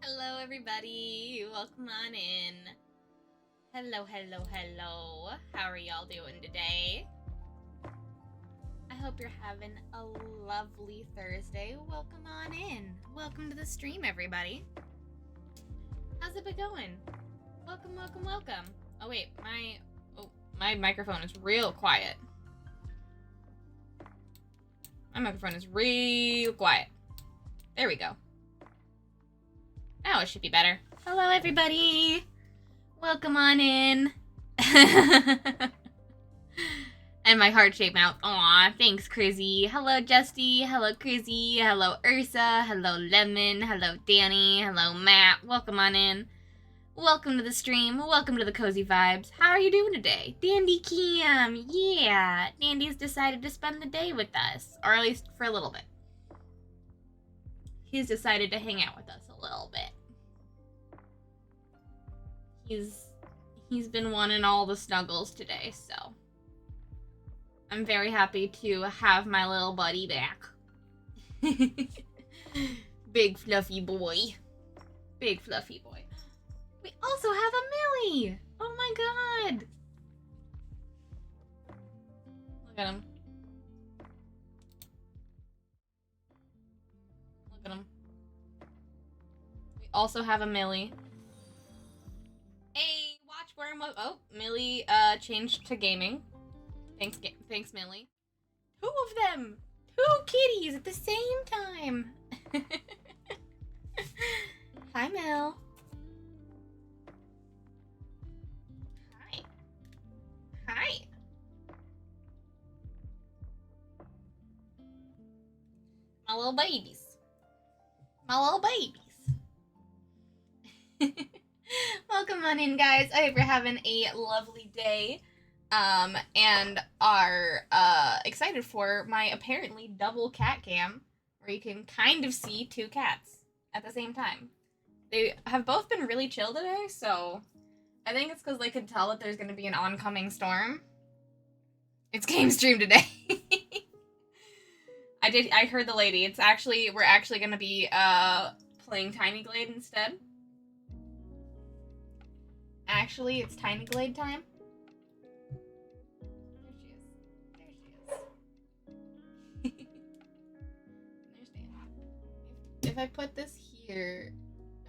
Hello, everybody. Welcome on in. Hello, hello, hello. How are y'all doing today? I hope you're having a lovely Thursday. Welcome on in. Welcome to the stream, everybody. How's it been going? Welcome, welcome, welcome. Oh, wait. My microphone is real quiet. My microphone is real quiet. There we go. Now it should be better. Hello, everybody. Welcome on in. And my heart-shaped mouth. Aw, thanks, Crizzy. Hello, Justy. Hello, Crizzy. Hello, Ursa. Hello, Lemon. Hello, Danny. Hello, Matt. Welcome on in. Welcome to the stream. Welcome to the Cozy Vibes. How are you doing today? Dandy Cam. Yeah. Dandy's decided to spend the day with us. Or at least for a little bit. He's decided to hang out with us a little bit. He's been wanting all the snuggles today, so I'm very happy to have my little buddy back. Big fluffy boy. Big fluffy boy. We also have a Millie! Oh my god! Look at him. Look at him. We also have a Millie. Hey, Watchworm. Oh, Millie changed to gaming. Thanks, Millie. Two of them! Two kitties at the same time! Hi, Mel. Hi. Hi. My little babies. My little babies. Welcome on in, guys. I hope you're having a lovely day. And are excited for my apparently double cat cam, where you can kind of see two cats at the same time. They have both been really chill today, so I think it's because they could tell that there's going to be an oncoming storm. It's game stream today. I heard the lady. We're actually going to be playing Tiny Glade instead. Actually, it's Tiny Glade time. There she is. There's Dandy. If I put this here...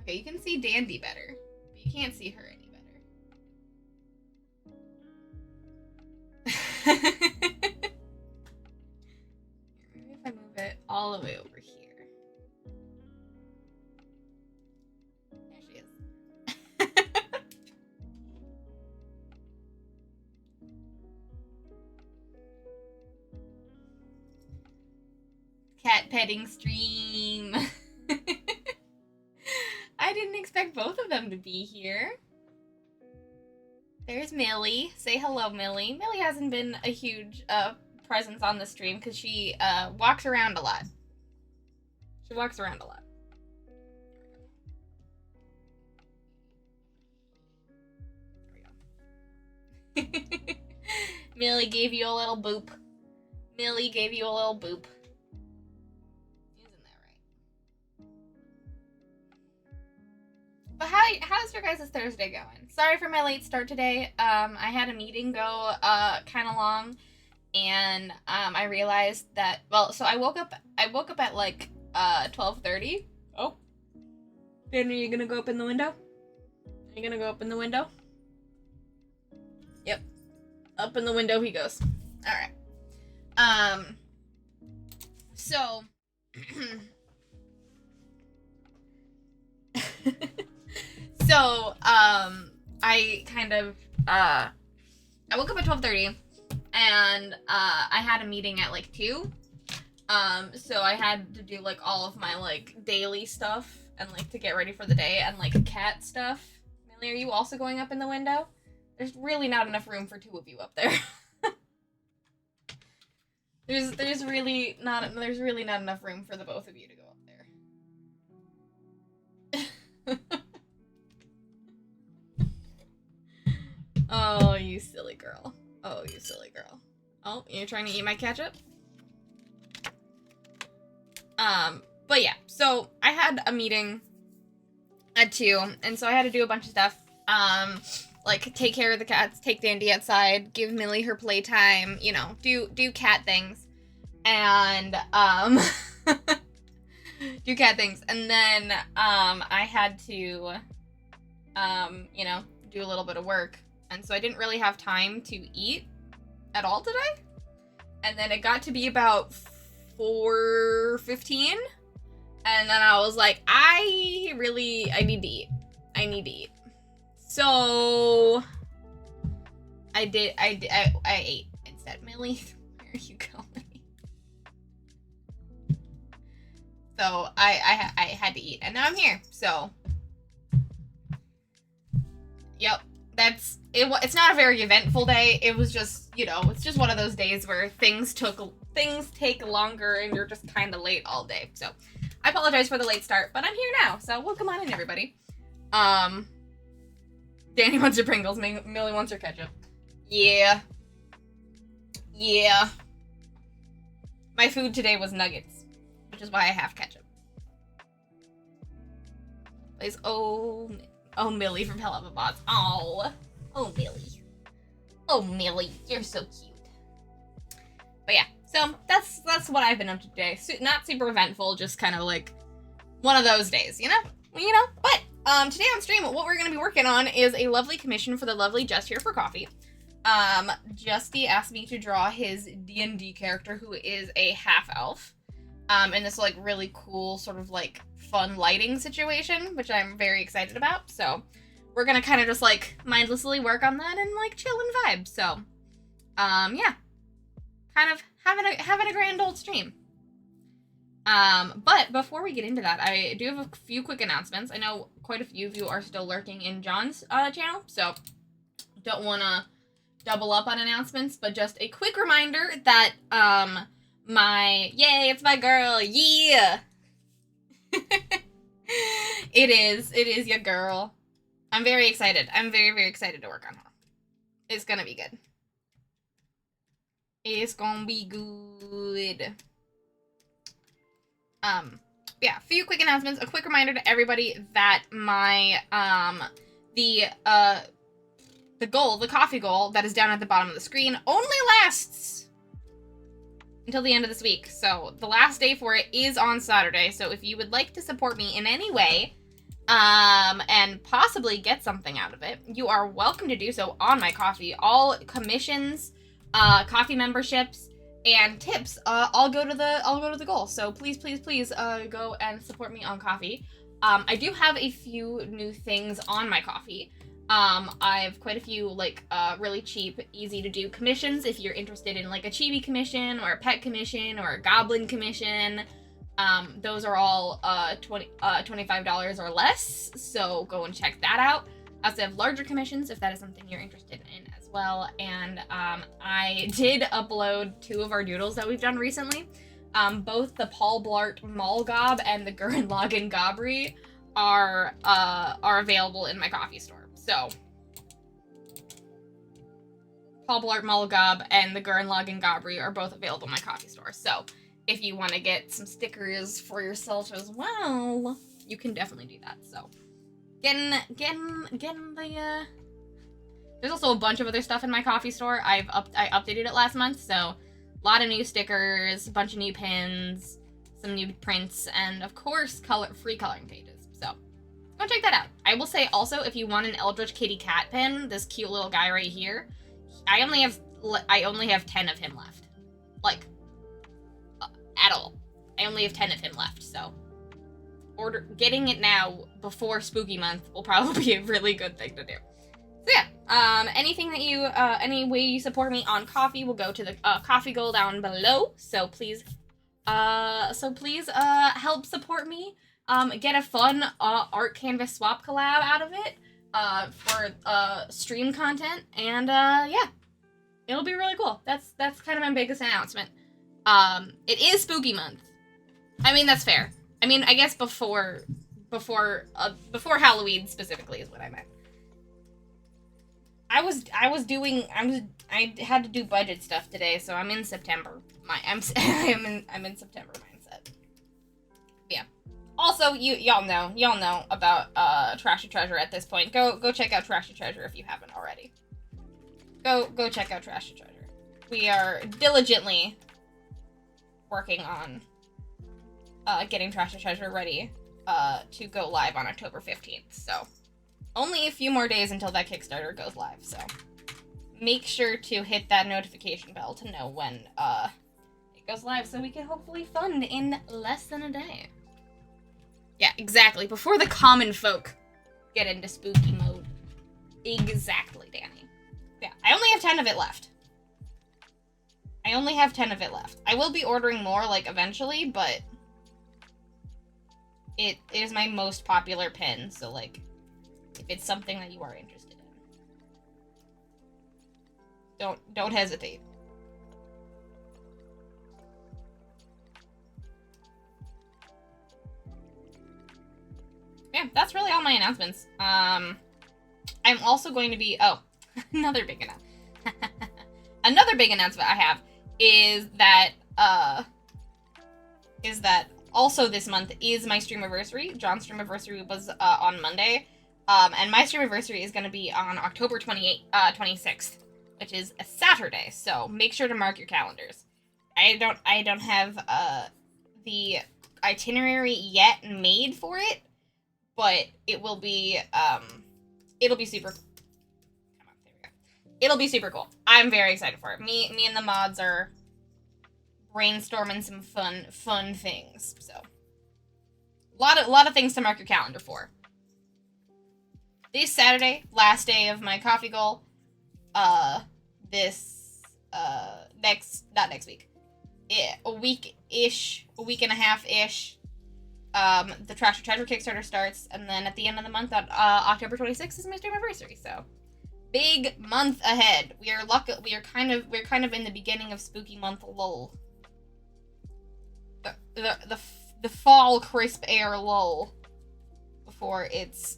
Okay, you can see Dandy better, but you can't see her any better. Maybe if I move it all the way over here. There she is. Cat petting stream. I didn't expect both of them to be here. There's Millie. Say hello, Millie. Millie hasn't been a huge presence on the stream because she walks around a lot. She walks around a lot. There we go. Millie gave you a little boop. Millie gave you a little boop. But how's your guys' Thursday going? Sorry for my late start today. I had a meeting go kind of long, and I realized that, well, so I woke up at like 12:30. Oh. Dan, are you gonna go up in the window? Are you gonna go up in the window? Yep. Up in the window he goes. Alright. So So, I kind of, I woke up at 12:30, and, I had a meeting at, like, 2, so I had to do, like, all of my, like, daily stuff, and, like, to get ready for the day, and, like, cat stuff. Millie, are you also going up in the window? There's really not enough room for two of you up there. There's really not enough room for the both of you to go up there. Oh, you silly girl. Oh, you silly girl. Oh, you're trying to eat my ketchup? But yeah, so I had a meeting at 2, and so I had to do a bunch of stuff. Like take care of the cats, take Dandy outside, give Millie her playtime, you know, do cat things. And do cat things. And then I had to you know, do a little bit of work. And so I didn't really have time to eat at all today. And then it got to be about 4:15. And then I was like, I need to eat. I need to eat. So I ate instead. Millie, where are you going? So I had to eat, and now I'm here. So yep, that's it. It's not a very eventful day. It was just, you know, it's just one of those days where things take longer, and you're just kind of late all day. So I apologize for the late start, but I'm here now. So welcome on in, everybody. Danny wants her Pringles. Millie wants her ketchup. Yeah. Yeah. My food today was nuggets, which is why I have ketchup. Please, oh, Millie from Hell of a Boss. Oh, Millie. Oh, Millie, you're so cute. But yeah, so that's what I've been up to today. Not super eventful, just kind of like one of those days, you know? But today on stream, what we're going to be working on is a lovely commission for the lovely Just Here for Coffee. Justy asked me to draw his D&D character, who is a half-elf, in this, like, really cool, sort of, like, fun lighting situation, which I'm very excited about, so we're gonna kind of just, like, mindlessly work on that and, like, chill and vibe, so, yeah, kind of having a grand old stream. But before we get into that, I do have a few quick announcements. I know quite a few of you are still lurking in John's channel, so don't want to double up on announcements, but just a quick reminder that yay, it's my girl, yeah. It is your girl. I'm very excited. I'm very, very excited to work on her. It's gonna be good. It's gonna be good. Yeah, a few quick announcements. A quick reminder to everybody that my, the coffee goal that is down at the bottom of the screen only lasts until the end of this week. So the last day for it is on Saturday. So if you would like to support me in any way, and possibly get something out of it, you are welcome to do so on my Ko-fi. All commissions, coffee memberships, and tips all go to the goal. So please go and support me on Ko-fi. I do have a few new things on my Ko-fi. I have quite a few, like, really cheap, easy to do commissions if you're interested in, like, a chibi commission or a pet commission or a goblin commission. Those are all $25 or less, so go and check that out. I also have larger commissions if that is something you're interested in as well. And I did upload 2 of our doodles that we've done recently. Both the Paul Blart Mall Gob and the Gurren Lagann Gobri are available in my Ko-fi store. So Paul Blart Mall Gob and the Gurren Lagann Gobri are both available in my Ko-fi store. So if you want to get some stickers for yourself as well, you can definitely do that. So getting the there's also a bunch of other stuff in my Ko-fi store. I updated it last month, so a lot of new stickers, a bunch of new pins, some new prints, and of course free coloring pages. So go check that out. I will say also, if you want an Eldritch Kitty Cat pin, this cute little guy right here, I only have 10 of him left. Like, at all. I only have 10 of him left, so getting it now before Spooky Month will probably be a really good thing to do. So yeah, anything that you, any way you support me on Ko-fi will go to the Ko-fi goal down below. So please help support me. Get a fun art canvas swap collab out of it for stream content, and yeah, it'll be really cool. That's kind of my biggest announcement. It is Spooky Month. I mean, that's fair. I mean, I guess before Halloween specifically is what I meant. I had to do budget stuff today, so I'm in September. I'm in September mindset. Yeah. Also, y'all know about Trashy Treasure at this point. Go check out Trashy Treasure if you haven't already. Go check out Trashy Treasure. We are diligently working on getting Trashy Treasure ready to go live on October 15th. So only a few more days until that Kickstarter goes live. So make sure to hit that notification bell to know when it goes live, so we can hopefully fund in less than a day. Yeah, exactly. Before the common folk get into spooky mode. Exactly, Danny. Yeah, I only have 10 of it left. I will be ordering more, like, eventually, but it is my most popular pin, so, like, if it's something that you are interested in, don't hesitate. Yeah, that's really all my announcements. I'm also going to be... Oh, another big announcement. Another big announcement I have is that also this month is my Streamiversary. John's Streamiversary was on Monday. And my Streamiversary is going to be on October 26th, which is a Saturday. So make sure to mark your calendars. I don't have the itinerary yet made for it, but it will be it'll be super. Come on, there we go. It'll be super cool. I'm very excited for it. Me and the mods are brainstorming some fun things. So a lot of things to mark your calendar for. This Saturday, last day of my coffee goal. Not next week. A week and a half-ish. The Trash or Treasure Kickstarter starts, and then at the end of the month, on October 26th, is my Streamiversary. So, big month ahead. We're kind of in the beginning of spooky month lull. The fall crisp air lull before it's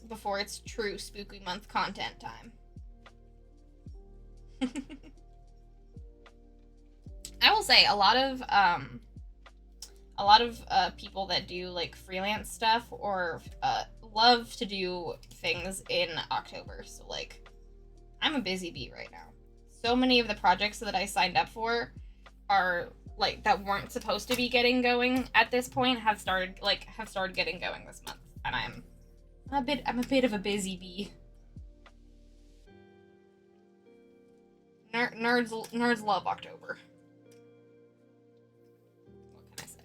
true spooky month content time. I will say a lot of people that do like freelance stuff or love to do things in October. So like, I'm a busy bee right now. So many of the projects that I signed up for are like that weren't supposed to be getting going at this point have started getting going this month, and I'm a bit of a busy bee. Nerds love October. What can I say?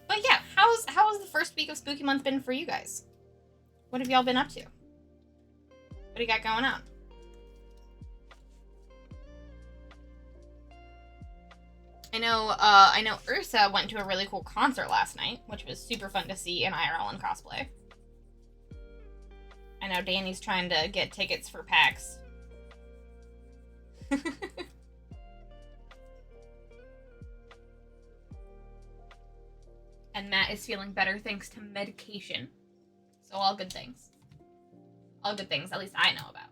But yeah, how's the first week of Spooky Month been for you guys? What have y'all been up to? What do you got going on? I know Ursa went to a really cool concert last night, which was super fun to see in IRL and cosplay. I know Danny's trying to get tickets for PAX. And Matt is feeling better thanks to medication. So all good things. All good things, at least I know about.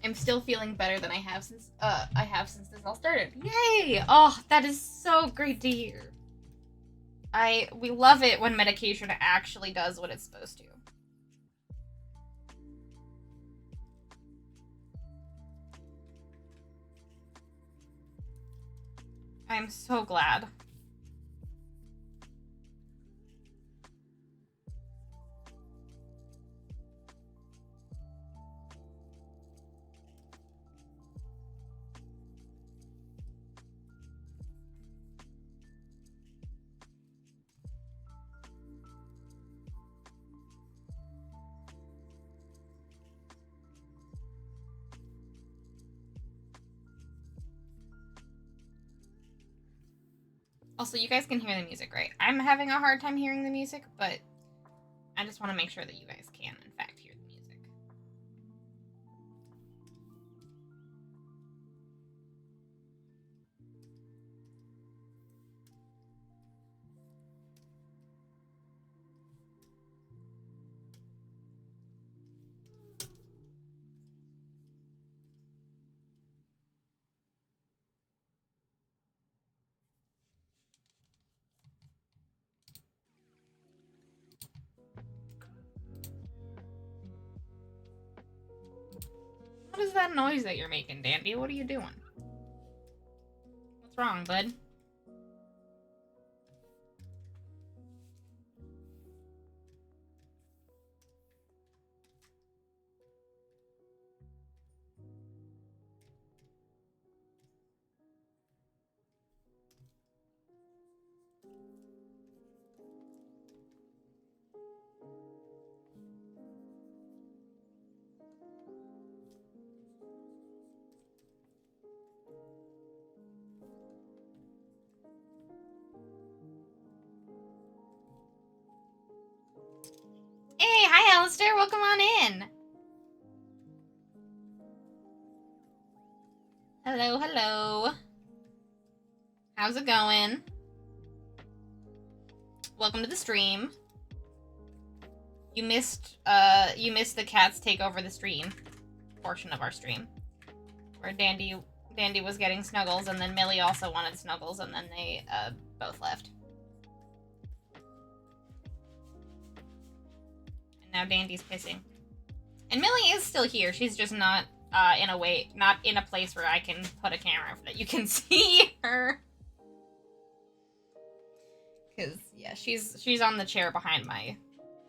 I'm still feeling better than I have since this all started. Yay! Oh, that is so great to hear. We love it when medication actually does what it's supposed to. I'm so glad. Also, you guys can hear the music, right? I'm having a hard time hearing the music, but I just want to make sure that you guys can, in fact, hear the music. What is that noise that you're making, Dandy? What are you doing? What's wrong, bud? Hey, hi, Alistair. Welcome on in. Hello, hello. How's it going? Welcome to the stream. You missed the cats take over the stream portion of our stream, where Dandy was getting snuggles, and then Millie also wanted snuggles, and then they both left. And now Dandy's pissing. And Millie is still here. She's just not not in a place where I can put a camera so that you can see her. Cause yeah, she's on the chair behind my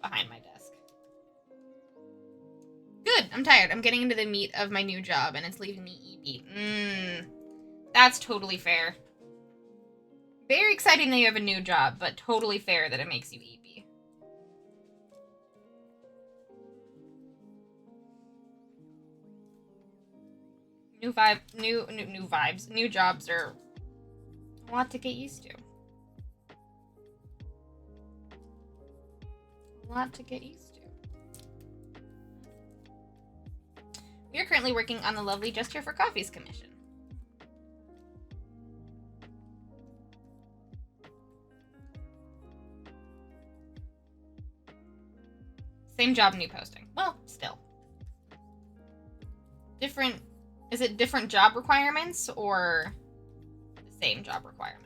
desk. Good. I'm tired. I'm getting into the meat of my new job, and it's leaving me eepy. That's totally fair. Very exciting that you have a new job, but totally fair that it makes you eepy. New vibes. New jobs are a lot to get used to. A lot to get used to. We are currently working on the lovely Just Here for Coffee's commission. Same job, new posting. Well, still. Different... Is it different job requirements or the same job requirements?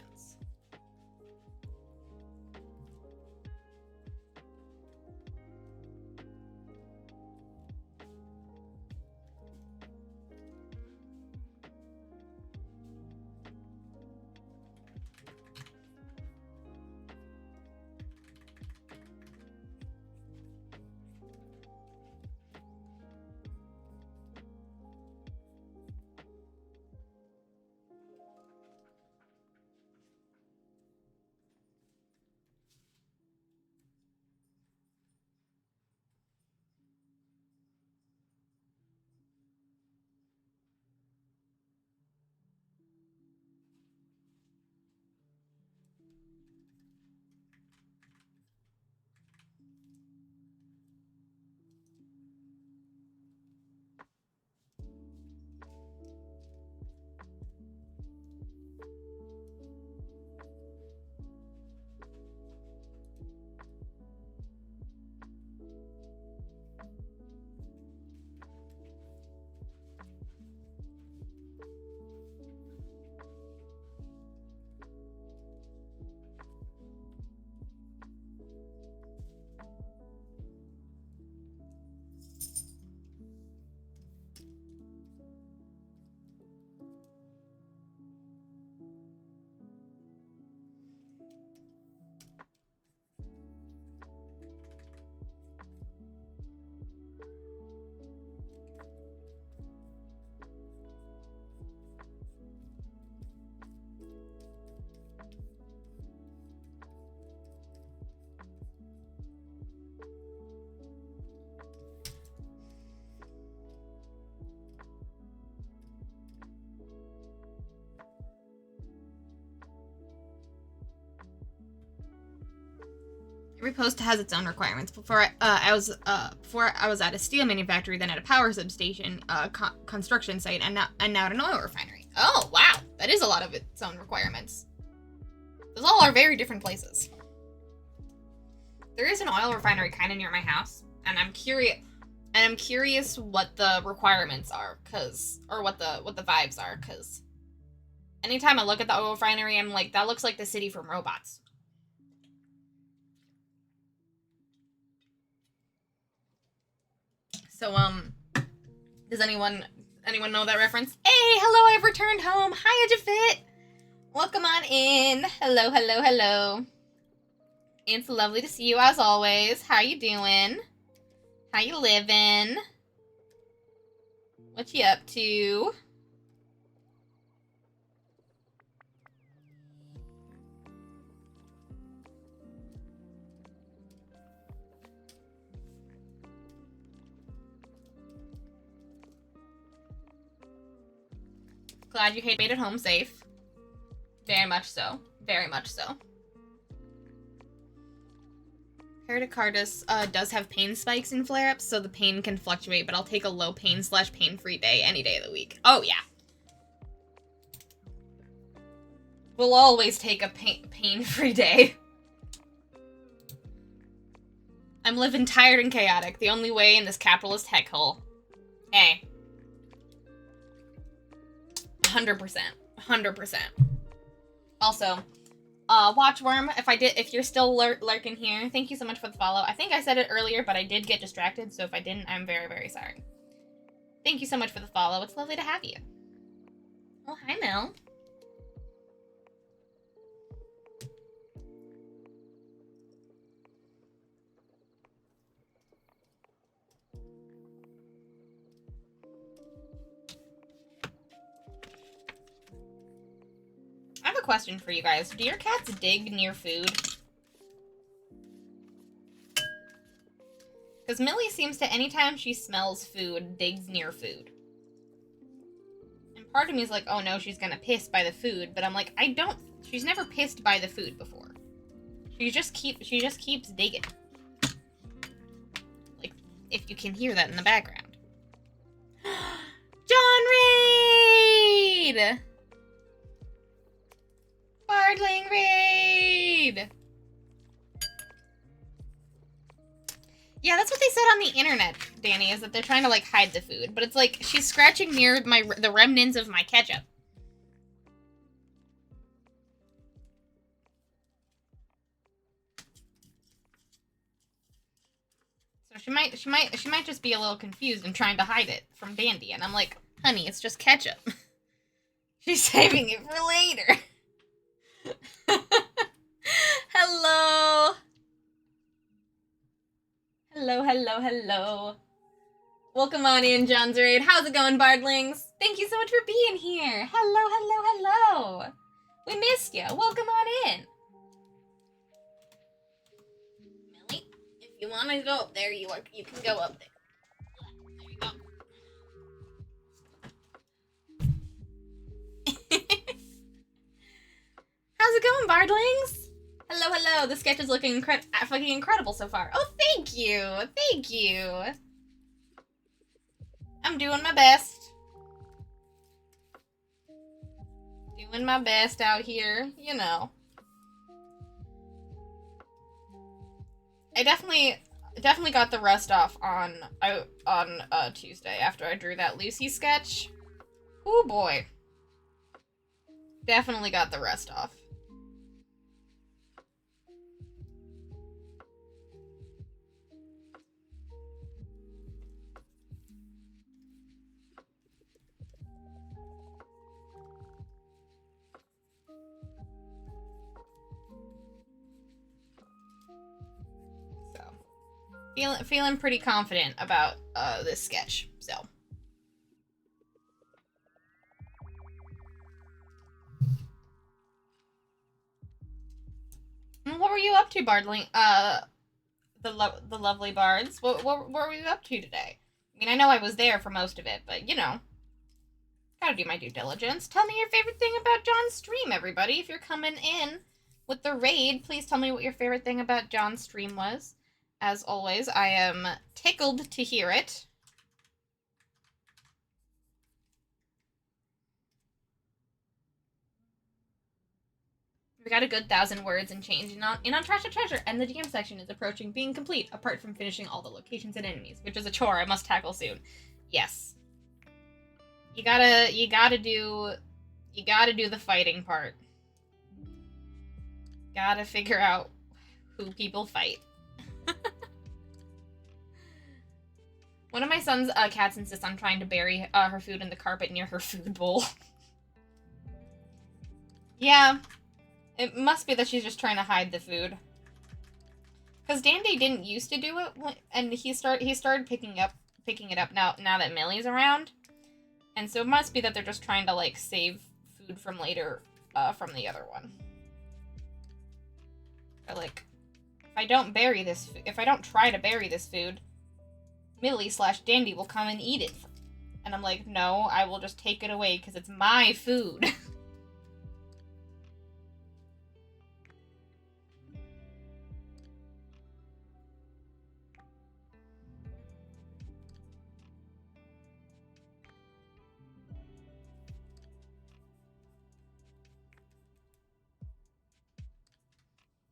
Every post has its own requirements. Before I was at a steel manufactory, then at a power substation, construction site, and now at an oil refinery. Oh wow, that is a lot of its own requirements. Those all are very different places. There is an oil refinery kind of near my house, and I'm curious. And I'm curious what the requirements are, or what the vibes are, cause anytime I look at the oil refinery, I'm like, that looks like the city from Robots. So, does anyone know that reference? Hey, hello, I've returned home. Hi, Ajafit. Welcome on in. Hello, hello, hello. It's lovely to see you as always. How you doing? How you living? What you up to? Glad you made it home safe. Very much so. Very much so. Pericarditis does have pain spikes and flare-ups, so the pain can fluctuate, but I'll take a low pain / pain-free day any day of the week. Oh, yeah. We'll always take a pain-free day. I'm living tired and chaotic. The only way in this capitalist heck hole. Hey. 100%. 100%. Also, Watchworm, if you're still lurking here, thank you so much for the follow. I think I said it earlier, but I did get distracted, so if I didn't, I'm very, very sorry. Thank you so much for the follow. It's lovely to have you. Oh, hi, Mel. I have a question for you guys. Do your cats dig near food? Because Millie seems to, anytime she smells food, digs near food. And part of me is like, oh no, she's gonna piss by the food. But I'm like, she's never pissed by the food before. She just keeps digging. Like, if you can hear that in the background. John Raid! Bardling Raid! Yeah, that's what they said on the internet, Danny, is that they're trying to, like, hide the food. But it's like, she's scratching near the remnants of my ketchup. So she might just be a little confused and trying to hide it from Dandy. And I'm like, honey, it's just ketchup. She's saving it for later. Hello. Hello, hello, hello. Welcome on in, John's Raid. How's it going, Bardlings? Thank you so much for being here. Hello, hello, hello. We missed you. Welcome on in. Millie, if you want to go up there, you can go up there. There you go. How's it going, Bardlings? Hello, hello. The sketch is looking fucking incredible so far. Oh, thank you. Thank you. I'm doing my best. Doing my best out here, you know. I definitely got the rust off on Tuesday after I drew that Lucy sketch. Oh boy. Definitely got the rust off. Feeling pretty confident about this sketch, so. What were you up to, Bardling? The lovely bards. What were you up to today? I mean, I know I was there for most of it, but you know, gotta do my due diligence. Tell me your favorite thing about John's stream, everybody. If you're coming in with the raid. Please tell me what your favorite thing about John's stream was. As always, I am tickled to hear it. We got a good 1,000 words and change in on Trash to Treasure, and the DM section is approaching being complete, apart from finishing all the locations and enemies, which is a chore I must tackle soon. Yes. You gotta do the fighting part. Gotta figure out who people fight. One of my son's cats insists on trying to bury her food in the carpet near her food bowl. Yeah. It must be that she's just trying to hide the food. Because Dandy didn't used to do it, and he started picking it up now that Millie's around. And so it must be that they're just trying to, like, save food from later, from the other one. They're like, if I don't try to bury this food, Millie/Dandy will come and eat it. And I'm like, no, I will just take it away because it's my food.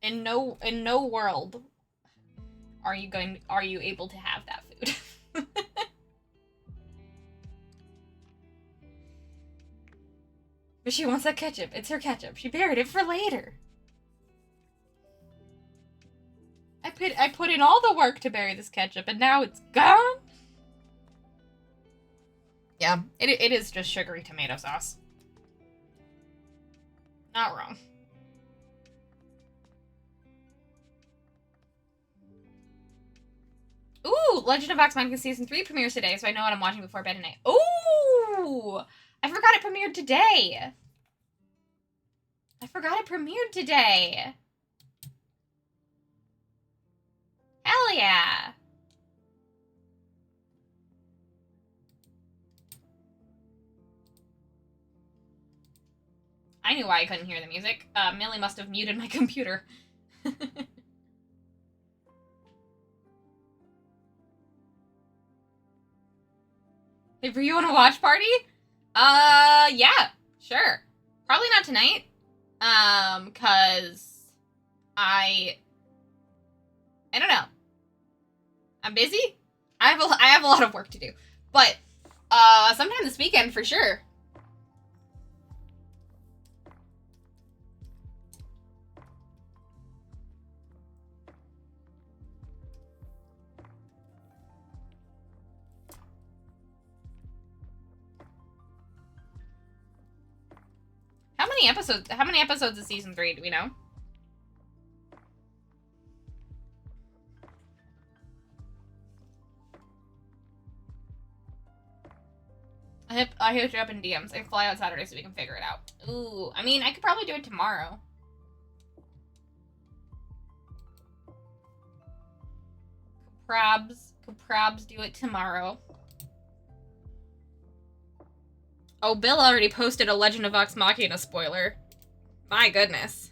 In no world are you able to have that food. But she wants that ketchup. It's her ketchup. She buried it for later. I put in all the work to bury this ketchup, and now it's gone? Yeah, it is just sugary tomato sauce. Not wrong. Ooh, Legend of Vox Machina Season 3 premieres today, so I know what I'm watching before bed tonight. Ooh! I forgot it premiered today! Hell yeah! I knew why I couldn't hear the music. Millie must have muted my computer. Hey, were you on a watch party? Yeah, sure. Probably not tonight. Cause I don't know. I'm busy. I have a lot of work to do. But, sometime this weekend for sure. How many episodes of season 3 do we know? I hit you up in DMs. I fly out Saturday so we can figure it out. Ooh, I mean, I could probably do it tomorrow. Could probs do it tomorrow. Oh, Bill already posted a Legend of Vox Machina spoiler. My goodness.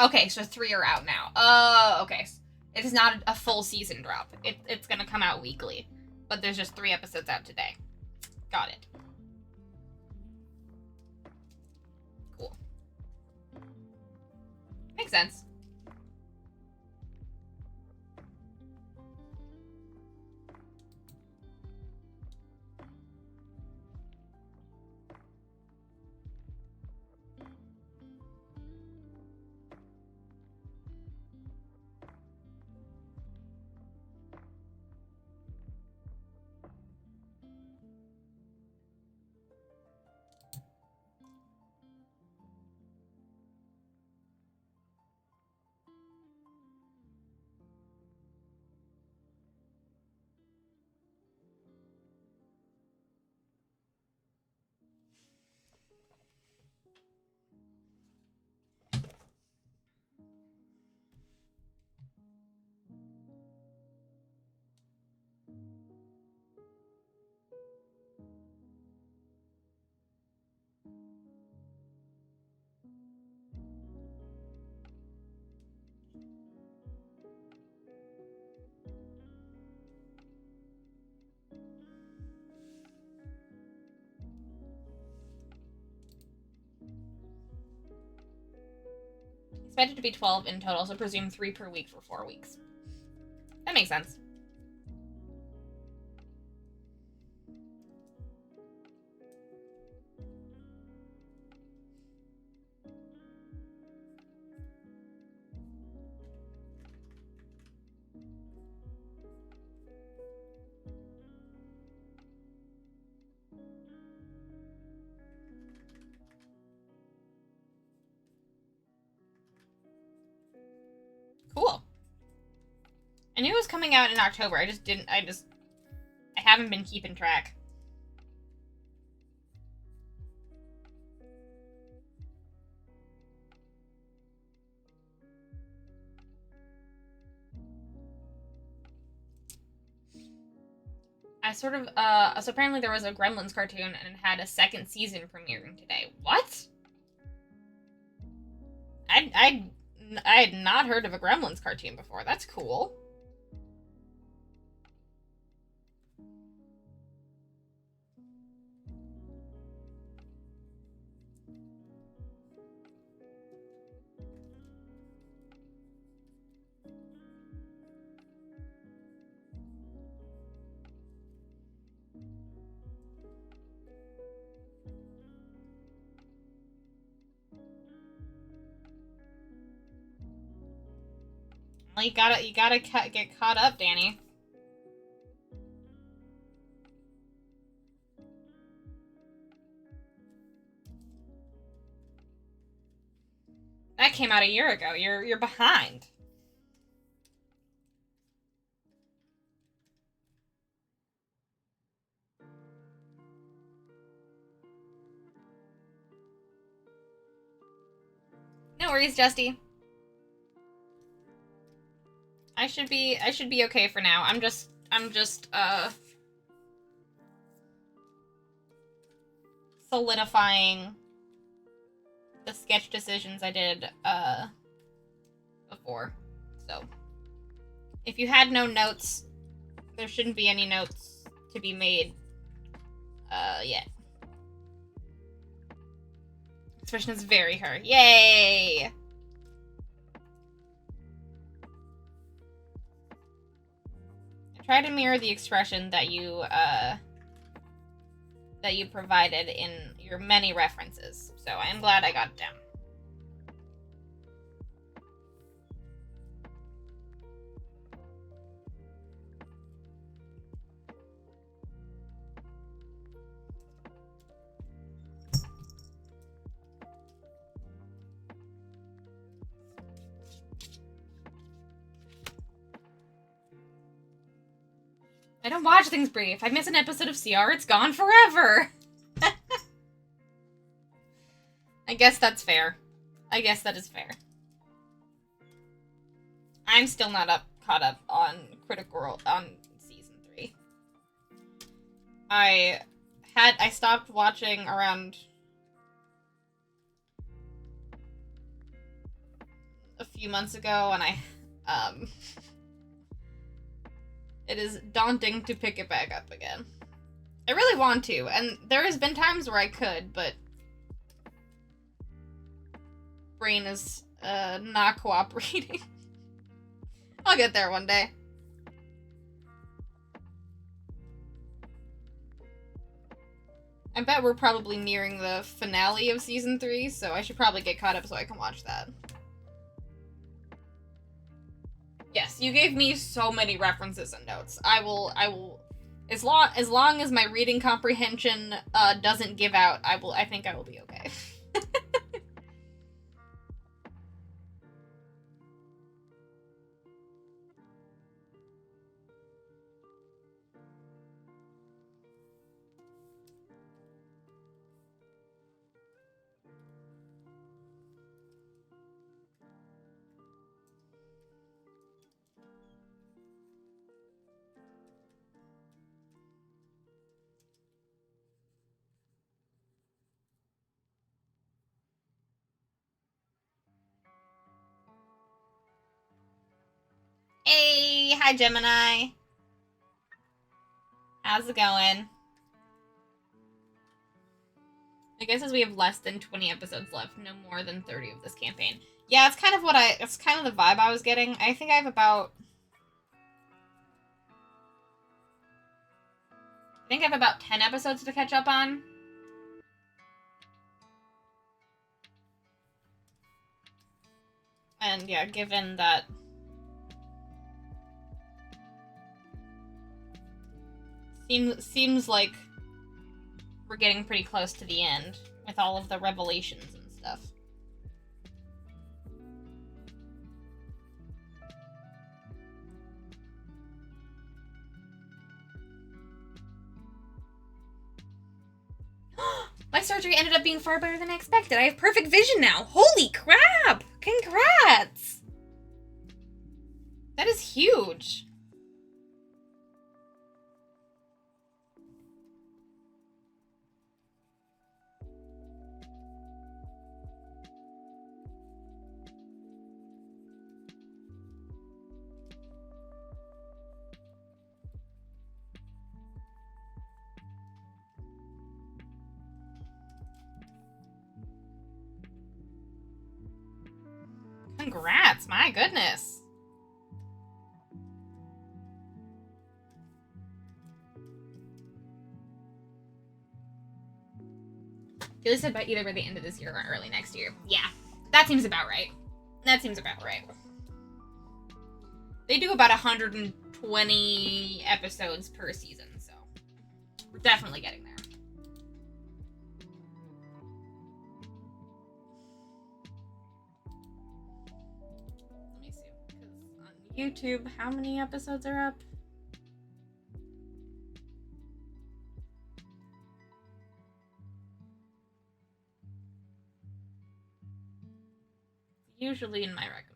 Okay, so 3 are out now. Okay. It is not a full season drop. It's gonna come out weekly. But there's just 3 episodes out today. Got it. Cool. Makes sense. Expected to be 12 in total, so presume 3 per week for 4 weeks. That makes sense. Cool. I knew it was coming out in October. I haven't been keeping track. So apparently there was a Gremlins cartoon and it had a second season premiering today. What? I had not heard of a Gremlins cartoon before. That's cool. Well, you gotta get caught up, Danny. That came out a year ago. You're behind. No worries, Justy. I should be okay for now. I'm just solidifying the sketch decisions I did before. So if you had no notes, there shouldn't be any notes to be made yet. Expression is very her. Yay! Try to mirror the expression that you provided in your many references. So I am glad I got it down. I don't watch things brief. If I miss an episode of CR, it's gone forever. I guess that's fair. I guess that is fair. I'm still not caught up on Critical Role on season 3. I stopped watching around a few months ago, and it is daunting to pick it back up again. I really want to, and there has been times where I could, but brain is not cooperating. I'll get there one day. I bet we're probably nearing the finale of season 3, so I should probably get caught up so I can watch that. Yes, you gave me so many references and notes. I will as long as my reading comprehension doesn't give out, I think I will be okay. Hey, hi Gemini. How's it going? I guess as we have less than 20 episodes left, no more than 30 of this campaign. Yeah, it's kind of it's kind of the vibe I was getting. I think I have about 10 episodes to catch up on. And yeah, given that seems like we're getting pretty close to the end with all of the revelations and stuff. My surgery ended up being far better than I expected. I have perfect vision now. Holy crap! Congrats! That is huge. Congrats, my goodness. Julie said by either by the end of this year or early next year. Yeah, that seems about right. That seems about right. They do about 120 episodes per season, so we're definitely getting there. Let me see, because on YouTube, how many episodes are up? Usually in my recommended.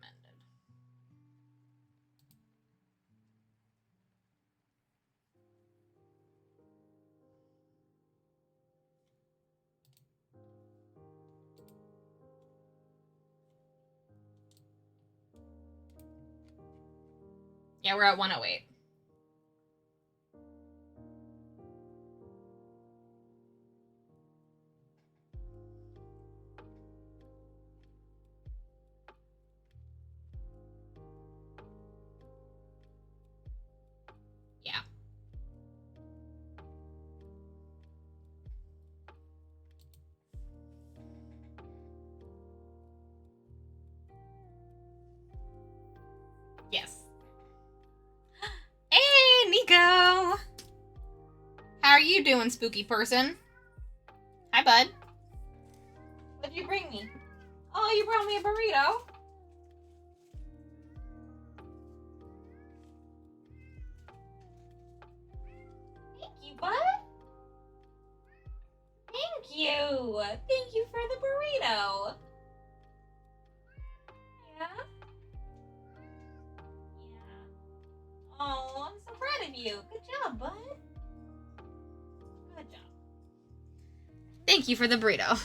Yeah, we're at 108. Yeah. Yes. Hey, Nico! How are you doing, spooky person? Hi, bud. What'd you bring me? Oh, you brought me a burrito. Thank you, bud. Thank you. Thank you for the burrito. Yeah? Yeah. Oh, I'm so proud of you. Good job, bud. Good job. Thank you for the burrito.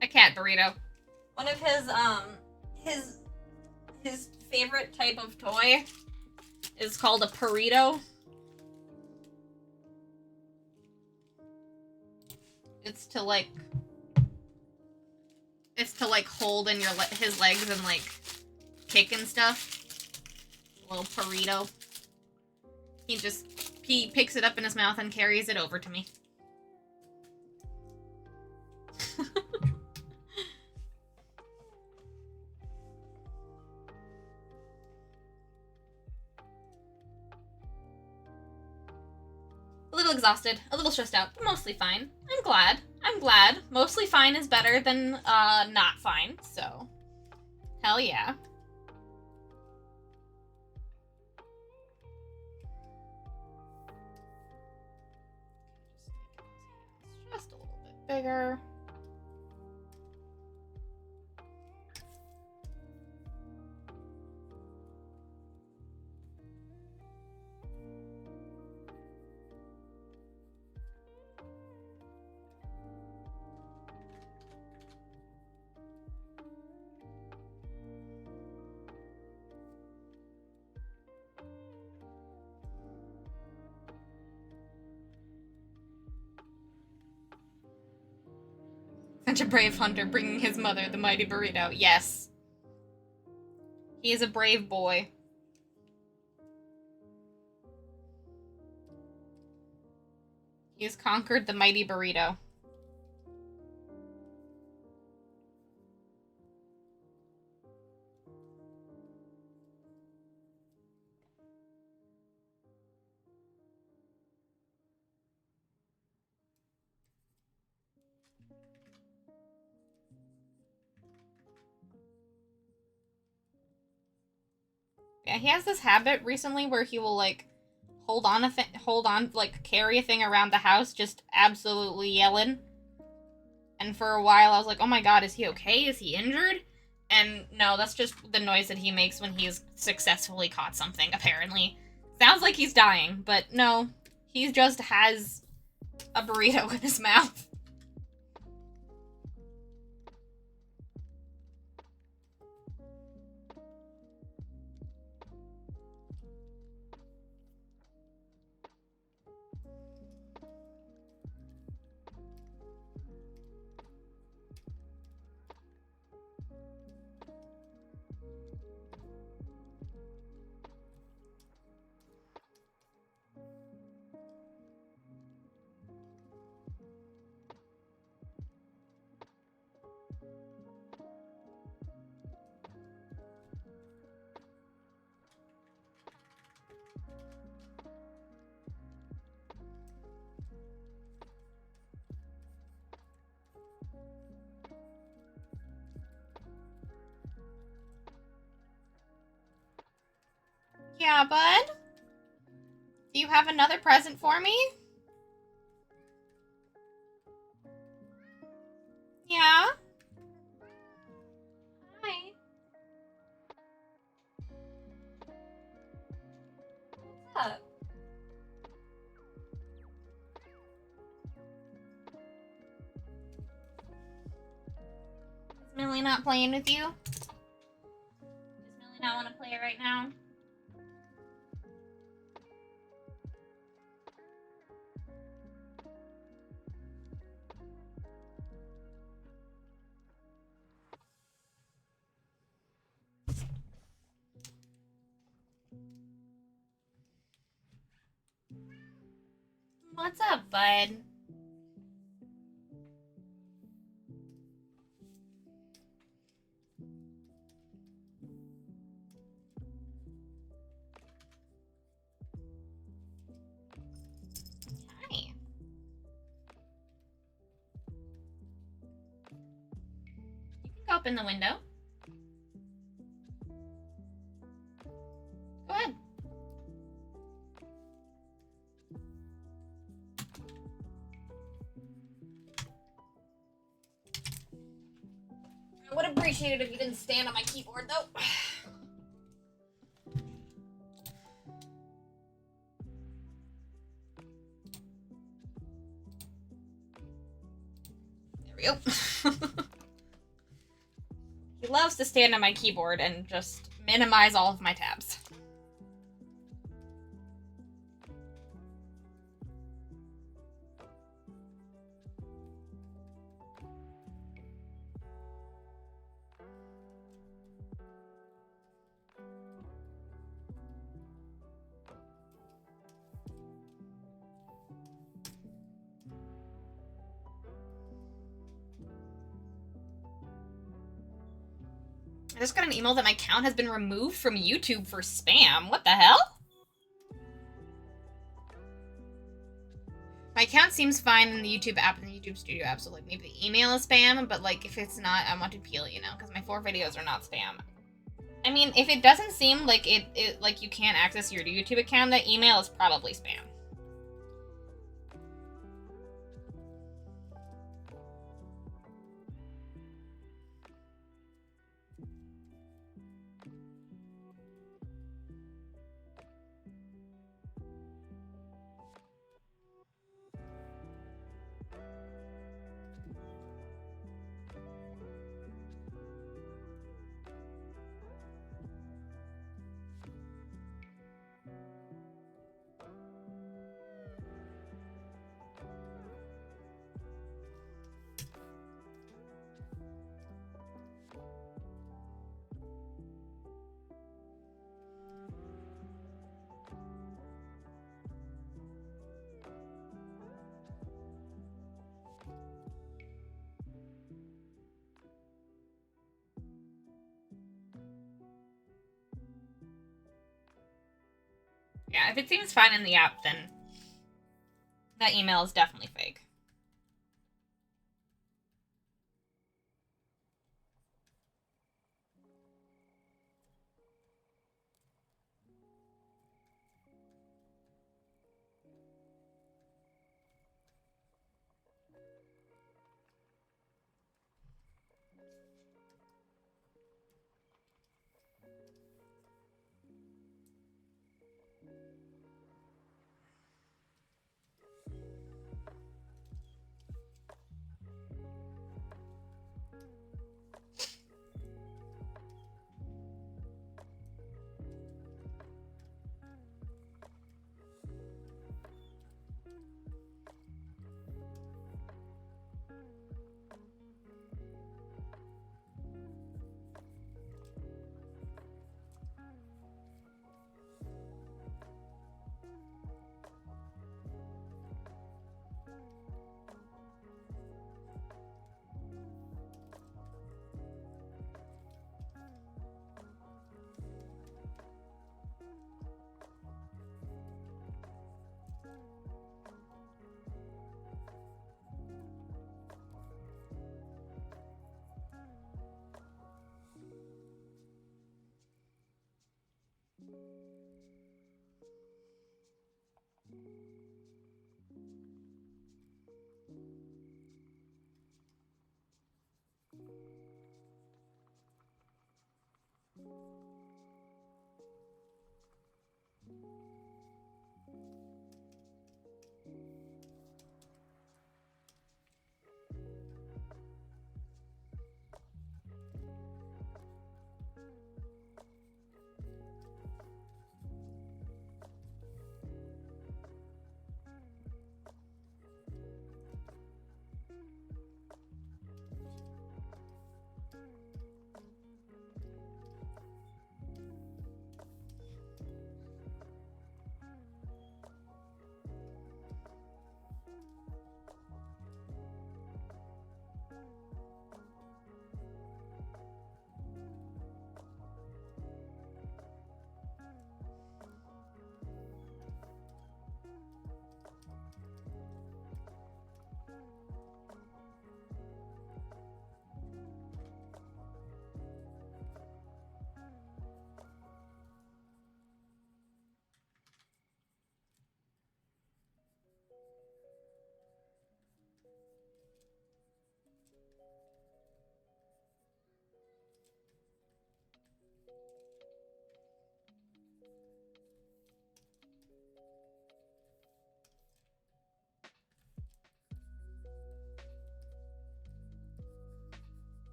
A cat burrito. One of his favorite type of toy is called a burrito. It's to like hold in his legs and like kick and stuff. A little burrito. He picks it up in his mouth and carries it over to me. A little exhausted, a little stressed out, but mostly fine. I'm glad. Mostly fine is better than not fine, so hell yeah. Just a little bit bigger. such a brave hunter, bringing his mother the mighty burrito. Yes. He is a brave boy. He has conquered the mighty burrito. Yeah, he has this habit recently where he will, like, carry a thing around the house, just absolutely yelling. And for a while, I was like, oh my god, is he okay? Is he injured? And no, that's just the noise that he makes when he's successfully caught something, apparently. Sounds like he's dying, but no. He just has a burrito in his mouth. Yeah, bud? Do you have another present for me? Yeah? Hi. What's up? Is Millie not playing with you? Does Millie not want to play right now? What's up, bud? Hi. You can open the window. Go ahead. I would appreciate it if you didn't stand on my keyboard, though. There we go. He loves to stand on my keyboard and just minimize all of my tabs. I just got an email that my account has been removed from YouTube for spam. What the hell? My account seems fine in the YouTube app and the YouTube Studio app, so like maybe the email is spam, but like if it's not, I want to peel it, you know, because my 4 videos are not spam. I mean, if it doesn't seem like it like you can't access your YouTube account, that email is probably spam. Yeah, if it seems fine in the app, then that email is definitely fake.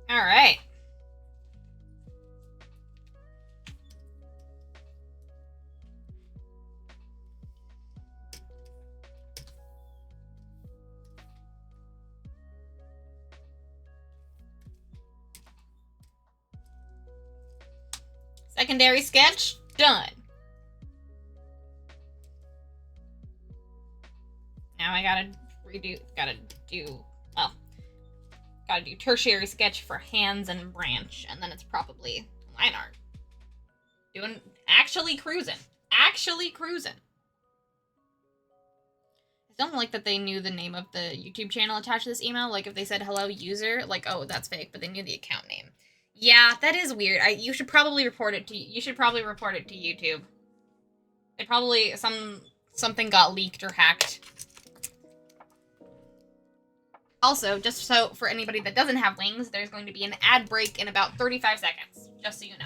All right. Secondary sketch done. Now I gotta do tertiary sketch for hands and branch, and then it's probably line art. Actually cruising. I don't like that they knew the name of the YouTube channel attached to this email. Like, if they said hello user, like, oh, that's fake, but they knew the account name. Yeah, that is weird. You should probably report it to YouTube. It probably something got leaked or hacked. Also, just so for anybody that doesn't have wings, there's going to be an ad break in about 35 seconds, just so you know.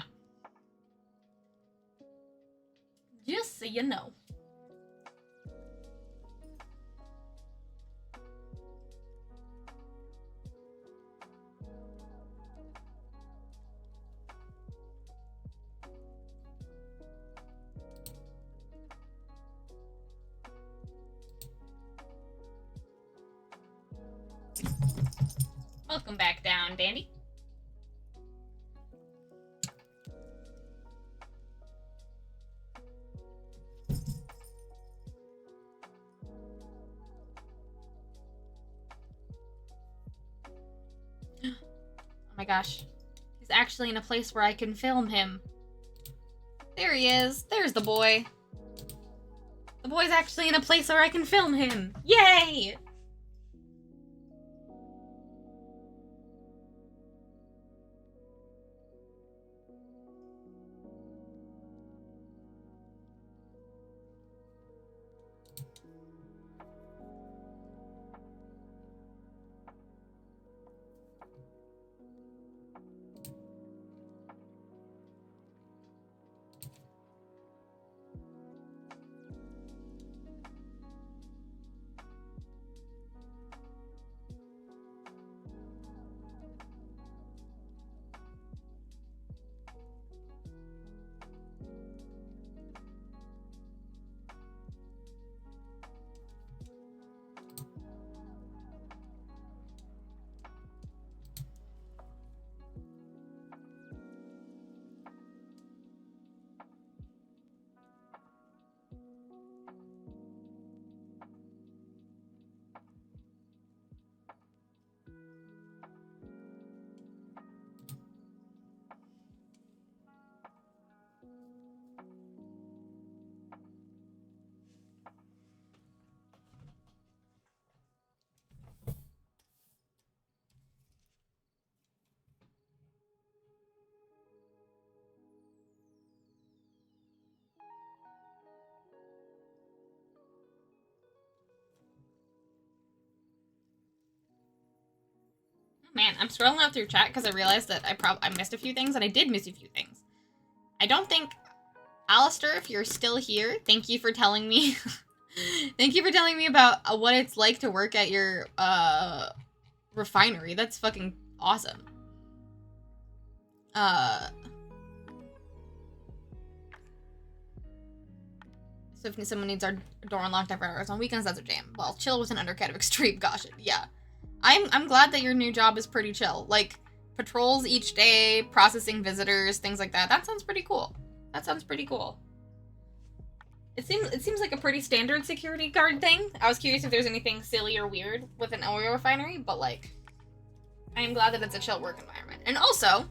Just so you know. Welcome back down, Dandy. Oh my gosh. He's actually in a place where I can film him. There he is. There's the boy. The boy's actually in a place where I can film him. Yay! Man, I'm scrolling out through chat because I realized that I missed a few things, and I did miss a few things. I don't think... Alistair, if you're still here, thank you for telling me... thank you for telling me about what it's like to work at your, refinery. That's fucking awesome. So if someone needs our door unlocked after hours on weekends, that's a jam. Well, chill with an undercut of extreme caution. Yeah. I'm glad that your new job is pretty chill. Like, patrols each day, processing visitors, things like that. That sounds pretty cool. That sounds pretty cool. It seems like a pretty standard security guard thing. I was curious if there's anything silly or weird with an oil refinery, but like, I am glad that it's a chill work environment. And also,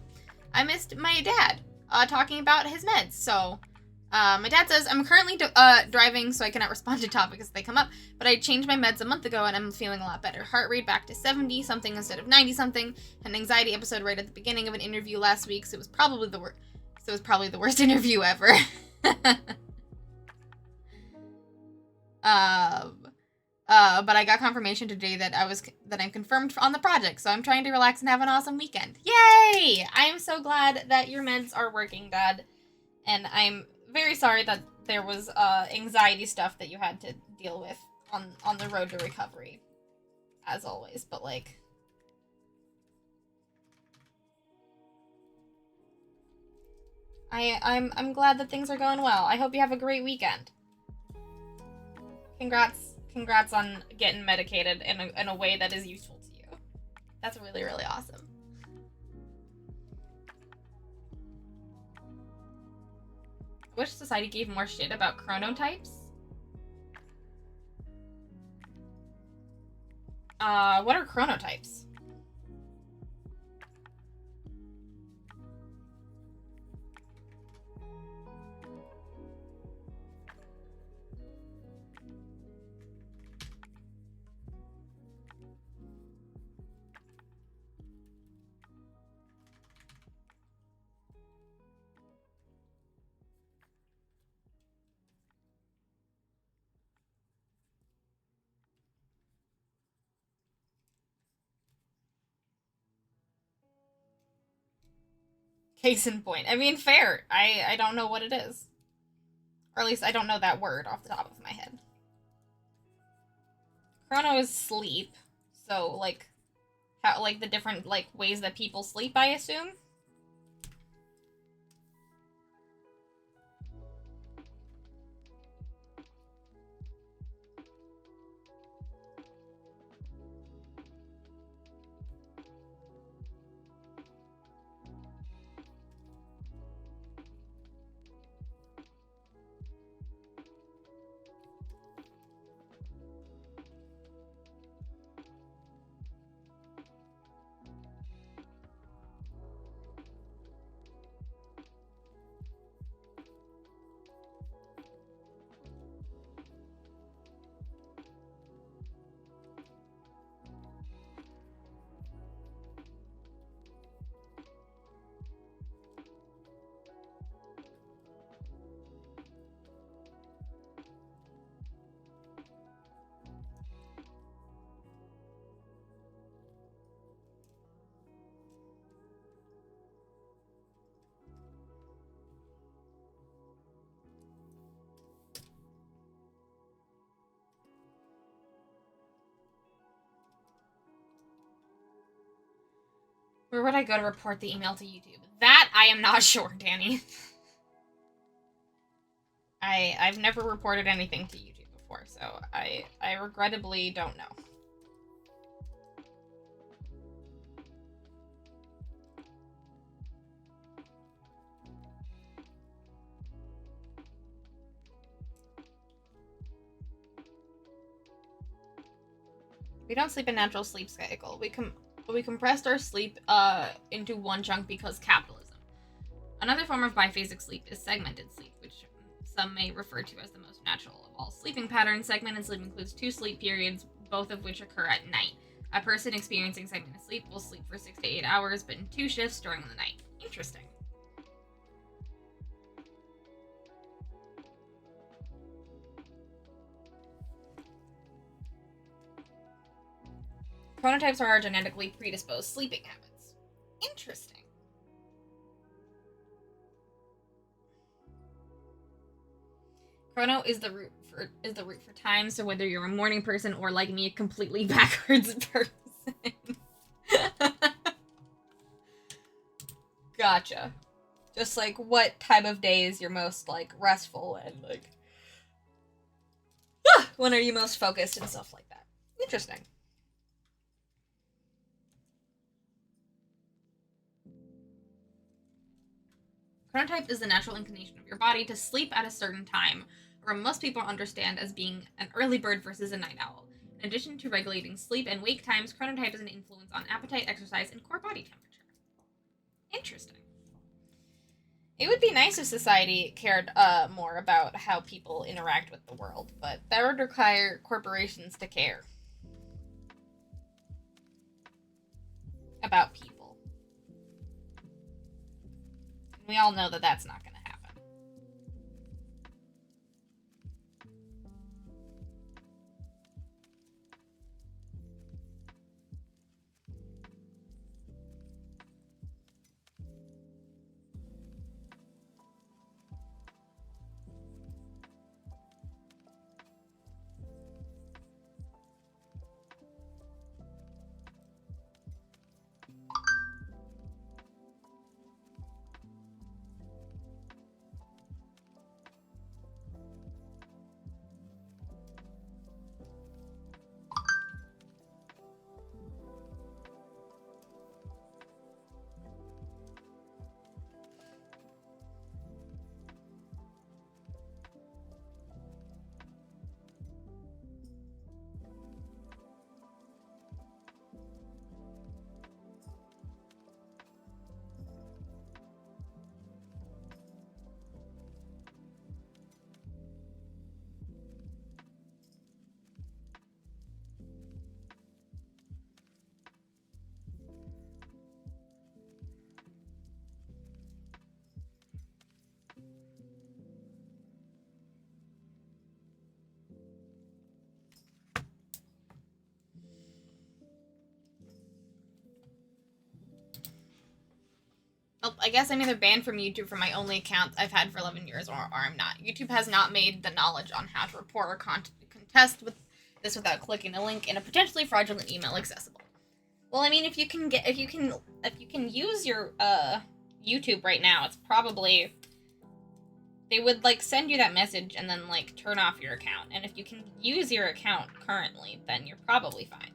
I missed my dad talking about his meds. So, my dad says, I'm currently driving, so I cannot respond to topics as they come up, but I changed my meds a month ago and I'm feeling a lot better. Heart rate back to 70-something instead of 90-something. Had an anxiety episode right at the beginning of an interview last week, so it was probably the worst interview ever. But I got confirmation today that I'm confirmed on the project, so I'm trying to relax and have an awesome weekend. Yay! I am so glad that your meds are working, Dad. And I'm very sorry that there was anxiety stuff that you had to deal with on the road to recovery, as always. But like, I'm glad that things are going well. I hope you have a great weekend. Congrats on getting medicated in a way that is useful to you. That's really, really awesome. I wish society gave more shit about chronotypes. What are chronotypes? Case in point. I mean, fair. I don't know what it is. Or at least I don't know that word off the top of my head. Chrono is sleep. So, like, how, like, the different, like, ways that people sleep, I assume? Where would I go to report the email to YouTube? That I am not sure, Danny. I've never reported anything to YouTube before, so I regrettably don't know. We don't sleep a natural sleep cycle. We compressed our sleep into one chunk because capitalism. Another form of biphasic sleep is segmented sleep, which some may refer to as the most natural of all sleeping patterns. Segmented sleep includes 2 sleep periods, both of which occur at night. A person experiencing segmented sleep will sleep for 6 to 8 hours, but in 2 shifts during the night. Interesting. Chronotypes are our genetically predisposed sleeping habits. Interesting. Chrono is the root for time, so whether you're a morning person or like me, a completely backwards person. Gotcha. Just like what time of day is your most like restful and like when are you most focused and stuff like that. Interesting. Chronotype is the natural inclination of your body to sleep at a certain time, or most people understand as being an early bird versus a night owl. In addition to regulating sleep and wake times, chronotype has an influence on appetite, exercise, and core body temperature. Interesting. It would be nice if society cared more about how people interact with the world, but that would require corporations to care about people. And we all know that that's not going to happen. I guess I'm either banned from YouTube for my only account I've had for 11 years, or I'm not. YouTube has not made the knowledge on how to report or contest with this without clicking a link in a potentially fraudulent email accessible. Well, I mean, if you can use your YouTube right now, it's probably, they would like send you that message and then like turn off your account. And if you can use your account currently, then you're probably fine.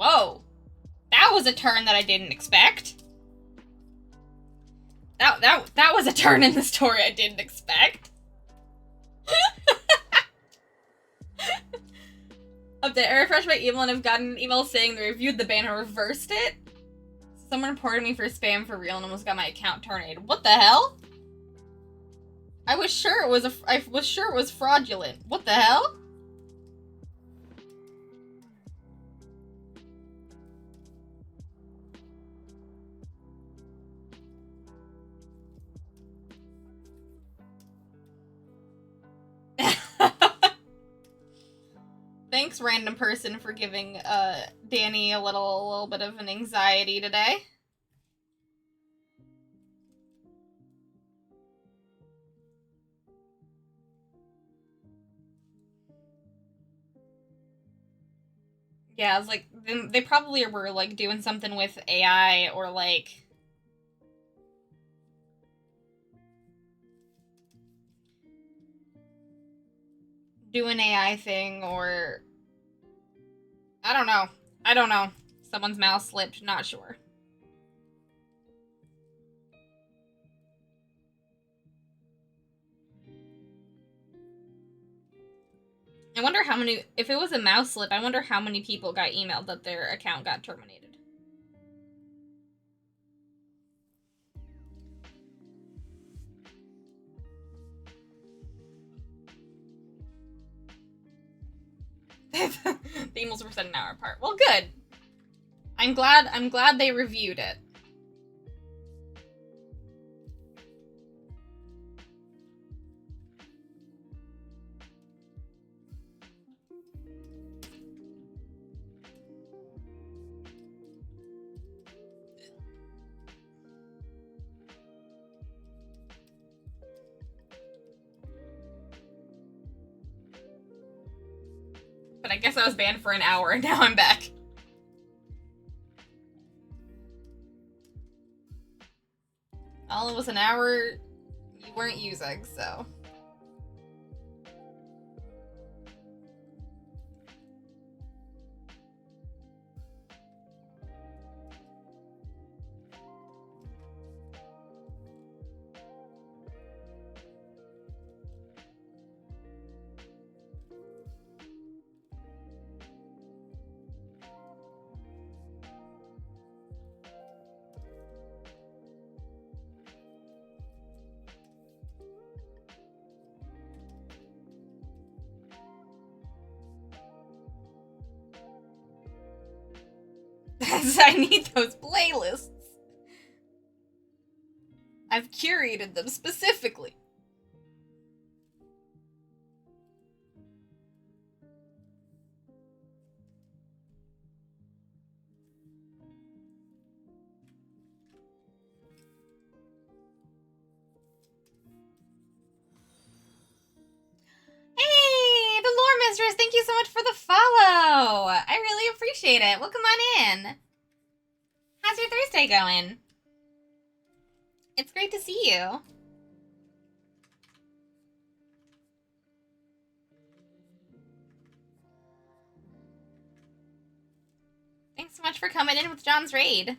Whoa! That was a turn that I didn't expect. That was a turn in the story I didn't expect. Update, I refreshed my email and I've gotten an email saying they reviewed the ban and reversed it. Someone reported me for spam for real and almost got my account terminated. What the hell? I was sure it was fraudulent. What the hell? Thanks, random person, for giving Danny a little bit of an anxiety today. Yeah, I was like, they probably were like doing something with AI or like do an AI thing, or I don't know. I don't know. Someone's mouse slipped, not sure. I wonder how many, if it was a mouse slip, I wonder how many people got emailed that their account got terminated. The emails were sent an hour apart. Well, good. I'm glad they reviewed it. But I guess I was banned for an hour and now I'm back. Well, it was an hour you weren't using, so. I need those playlists. I've curated them specifically. Scissors, thank you so much for the follow. I really appreciate it. Welcome on in. How's your Thursday going? It's great to see you. Thanks so much for coming in with John's raid.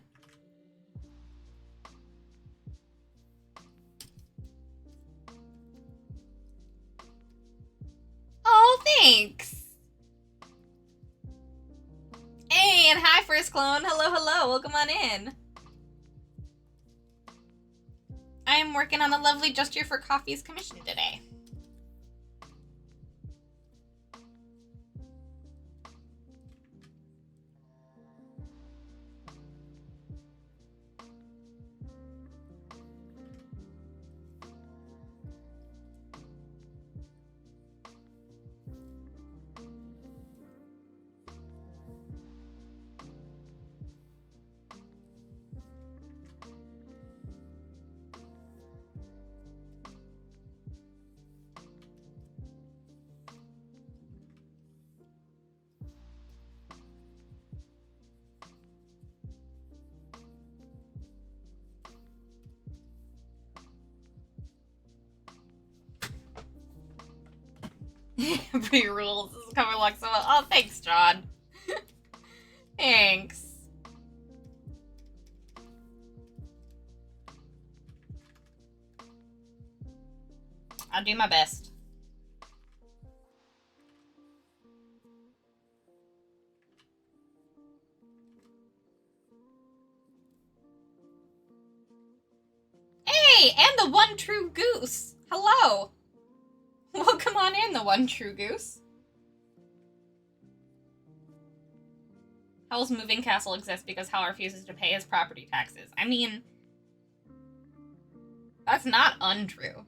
Oh, thanks. Hey, and hi, First Clone. Hello, hello. Welcome on in. I am working on a lovely gesture for Coffee's commission today. Pre-rules. This is coming along so well. Oh, thanks, John. Thanks. I'll do my best. Hey, and the one true goose. Hello. Welcome on in, the one true goose. Howl's moving castle exists because Howl refuses to pay his property taxes. I mean, that's not untrue.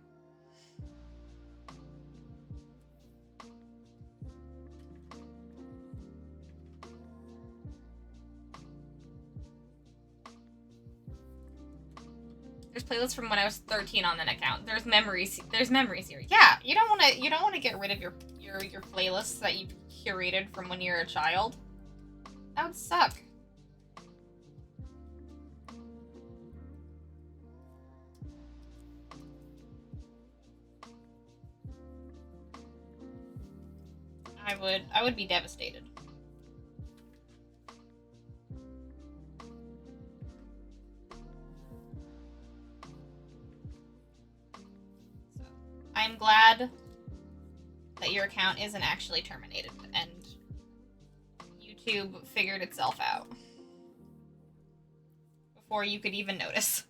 There's playlists from when I was 13 on that account. There's memories here. Yeah, you don't want to get rid of your playlists that you curated from when you were a child. That would suck. I would be devastated. So, I'm glad that your account isn't actually terminated and YouTube figured itself out before you could even notice.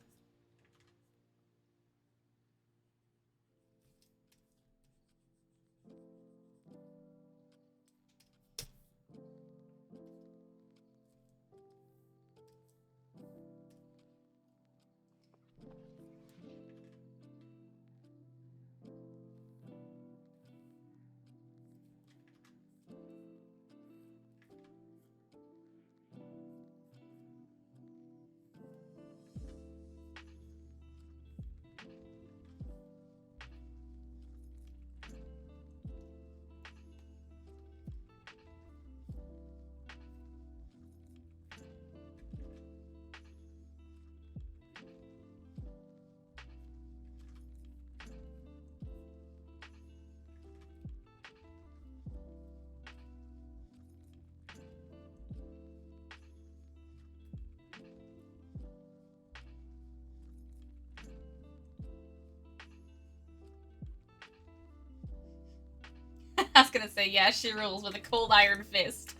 I was gonna say, yeah, she rules with a cold iron fist.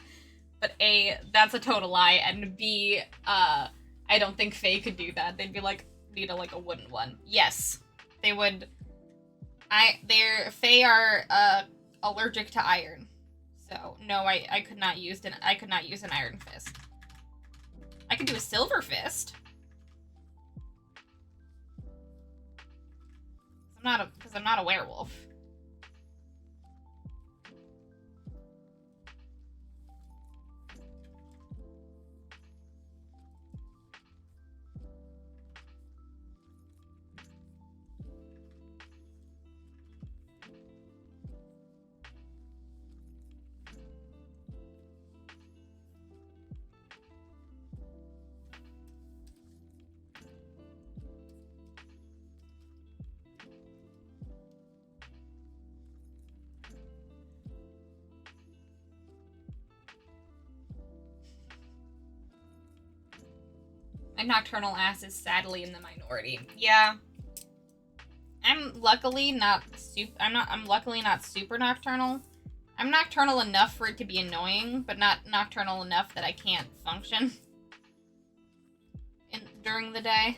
But A, that's a total lie, and B, I don't think Faye could do that. They'd be like, need a wooden one. Yes, they would. Faye are allergic to iron, so no, I could not use an iron fist. I could do a silver fist. Because I'm not a werewolf. My nocturnal ass is sadly in the minority. Yeah. I'm luckily not super nocturnal. I'm nocturnal enough for it to be annoying, but not nocturnal enough that I can't function during the day.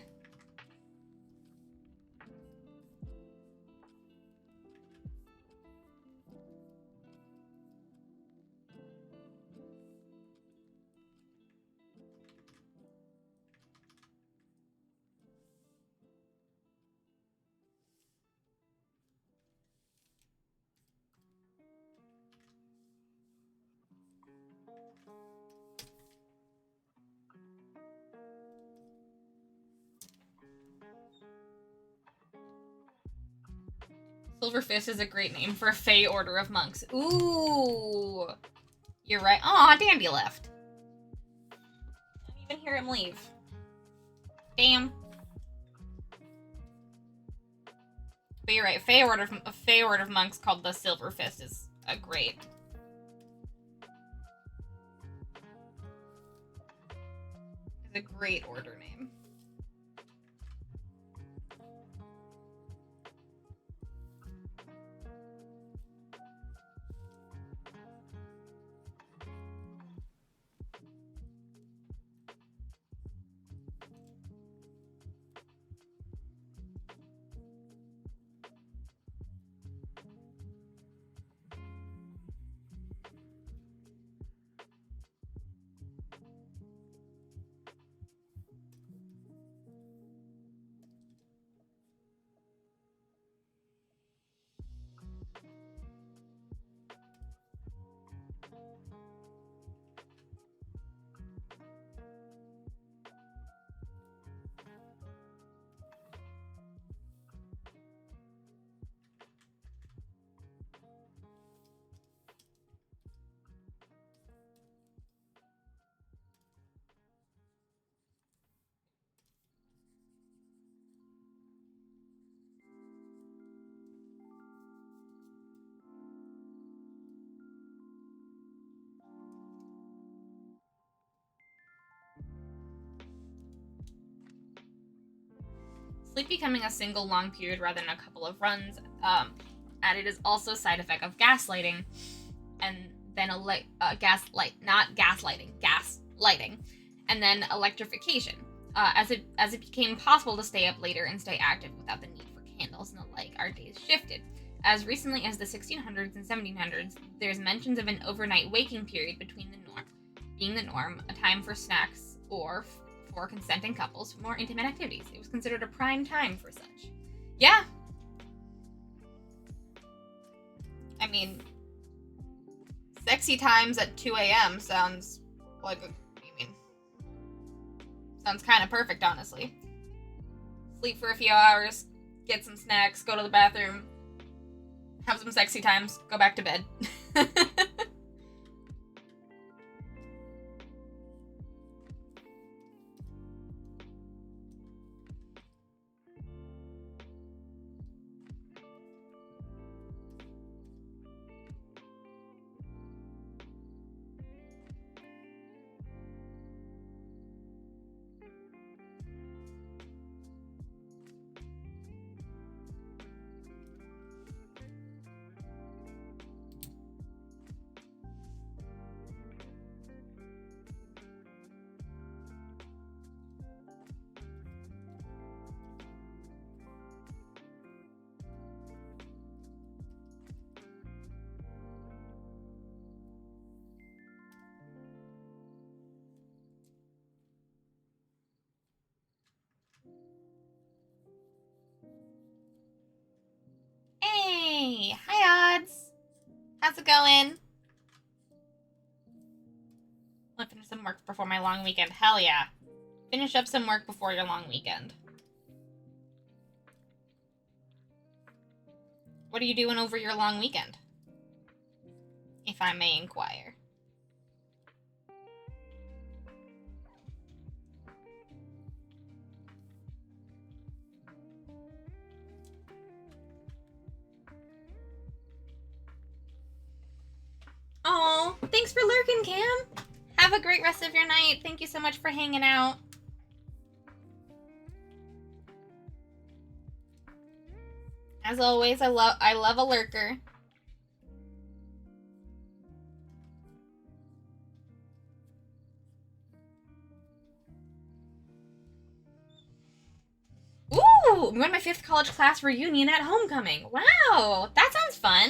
Silver Fist is a great name for a Fey Order of Monks. Ooh! You're right. Aw, Dandy left. I didn't even hear him leave. Damn. But you're right. A Fey Order of Monks called the Silver Fist is a great... It's a great order name. Sleep becoming a single long period rather than a couple of runs, and it is also a side effect of gaslighting, and then gaslighting, and then electrification. As it became possible to stay up later and stay active without the need for candles and the like, our days shifted. As recently as the 1600s and 1700s, there's mentions of an overnight waking period being the norm, a time for snacks or for consenting couples for more intimate activities. It was considered a prime time for such. Yeah. I mean, sexy times at 2 a.m. sounds kind of perfect, honestly. Sleep for a few hours, get some snacks, go to the bathroom, have some sexy times, go back to bed. Hey, hi Odds. How's it going? I'll finish some work before my long weekend. Hell yeah. Finish up some work before your long weekend. What are you doing over your long weekend? If I may inquire. Oh, thanks for lurking, Cam. Have a great rest of your night. Thank you so much for hanging out. As always, I love a lurker. Ooh, we're in my 5th college class reunion at homecoming. Wow, that sounds fun.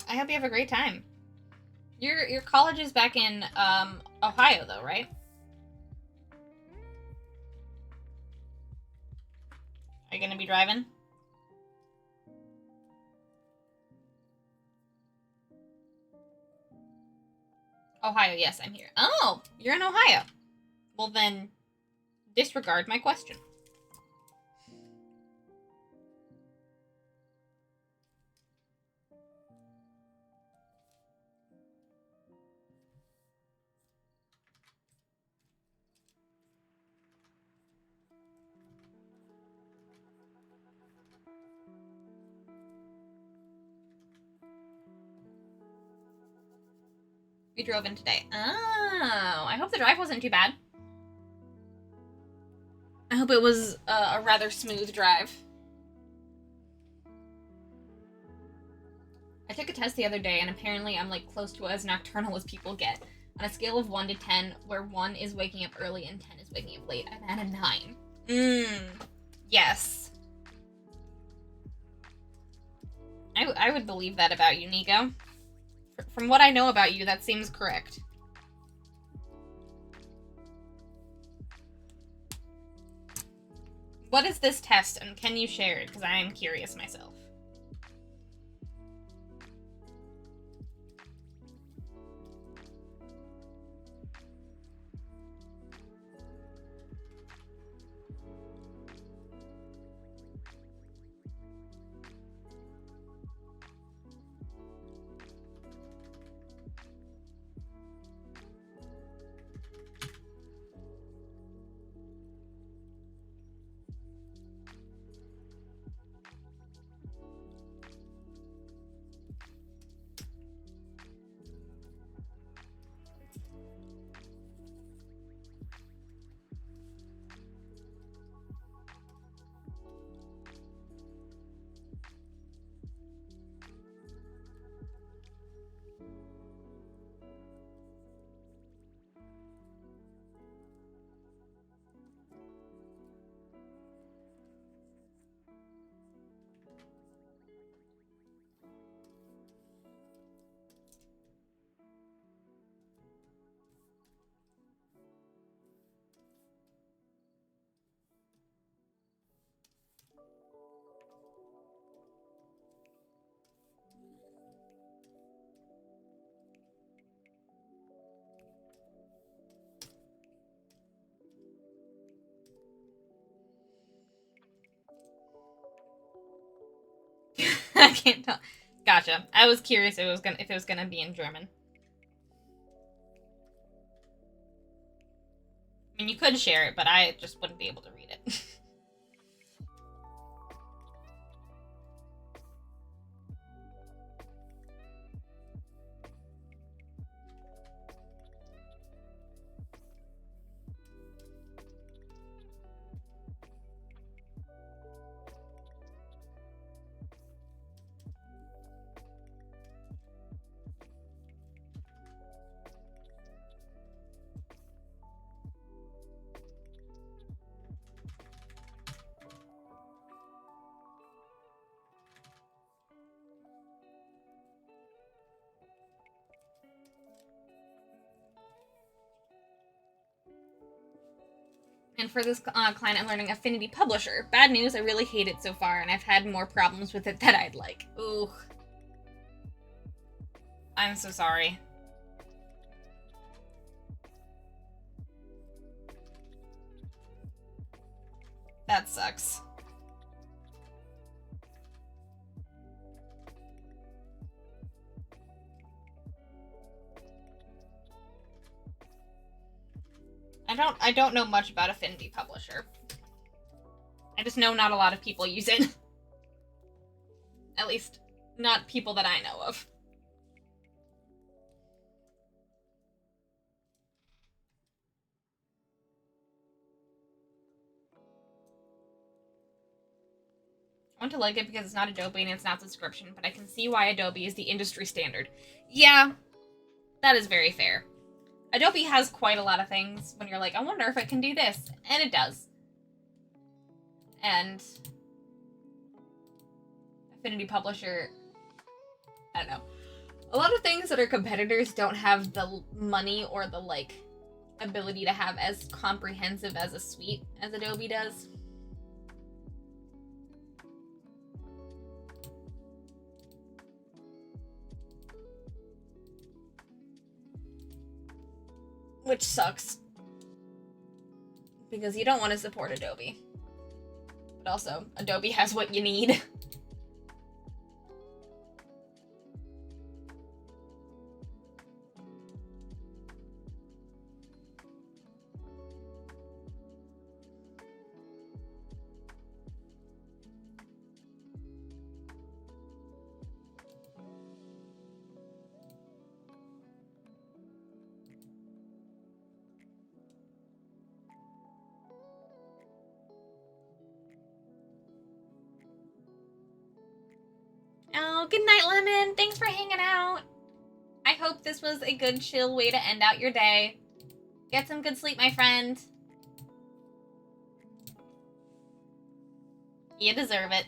I hope you have a great time. Your college is back in Ohio though, right? Are you gonna be driving? Ohio, yes, I'm here. Oh, you're in Ohio. Well then, disregard my question. We drove in today. Oh, I hope the drive wasn't too bad. I hope it was a rather smooth drive. I took a test the other day, and apparently I'm, like, close to as nocturnal as people get. On a scale of 1 to 10, where 1 is waking up early and 10 is waking up late, I'm at a 9. Yes. I would believe that about you, Nico. From what I know about you, that seems correct. What is this test, and can you share it? Because I am curious myself. I can't tell. Gotcha. I was curious if it was gonna be in German. I mean, you could share it, but I just wouldn't be able to read it. And for this client, I'm learning Affinity Publisher. Bad news, I really hate it so far, and I've had more problems with it than I'd like. Ooh. I'm so sorry. That sucks. I don't know much about Affinity Publisher. I just know not a lot of people use it. At least, not people that I know of. I want to like it because it's not Adobe and it's not subscription, but I can see why Adobe is the industry standard. Yeah, that is very fair. Adobe has quite a lot of things when you're like, I wonder if it can do this. And it does. And Affinity Publisher, I don't know. A lot of things that our competitors don't have the money or the, like, ability to have as comprehensive as a suite as Adobe does. Which sucks. Because you don't want to support Adobe. But also, Adobe has what you need. Oh, good night, Lemon. Thanks for hanging out. I hope this was a good, chill way to end out your day. Get some good sleep, my friend. You deserve it.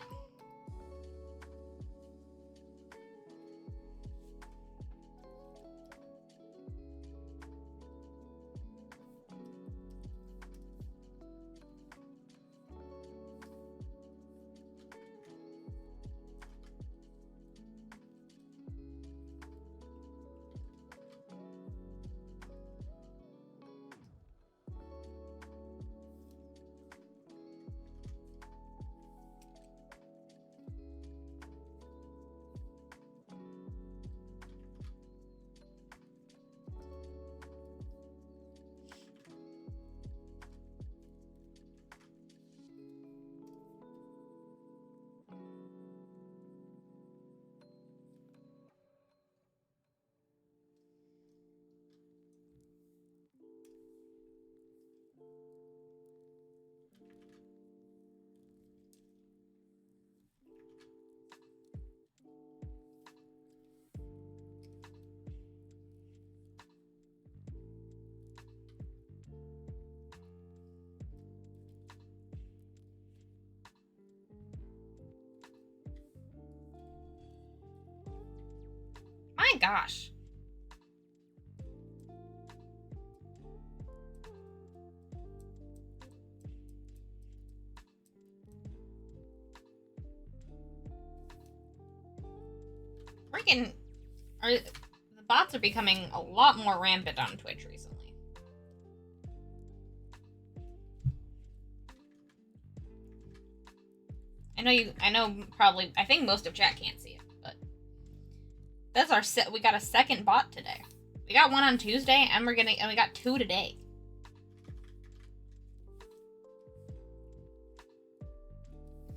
My gosh. Freaking... the bots are becoming a lot more rampant on Twitch recently. I think most of chat can't see it, but that's we got a second bot today. We got one on Tuesday, and we got two today.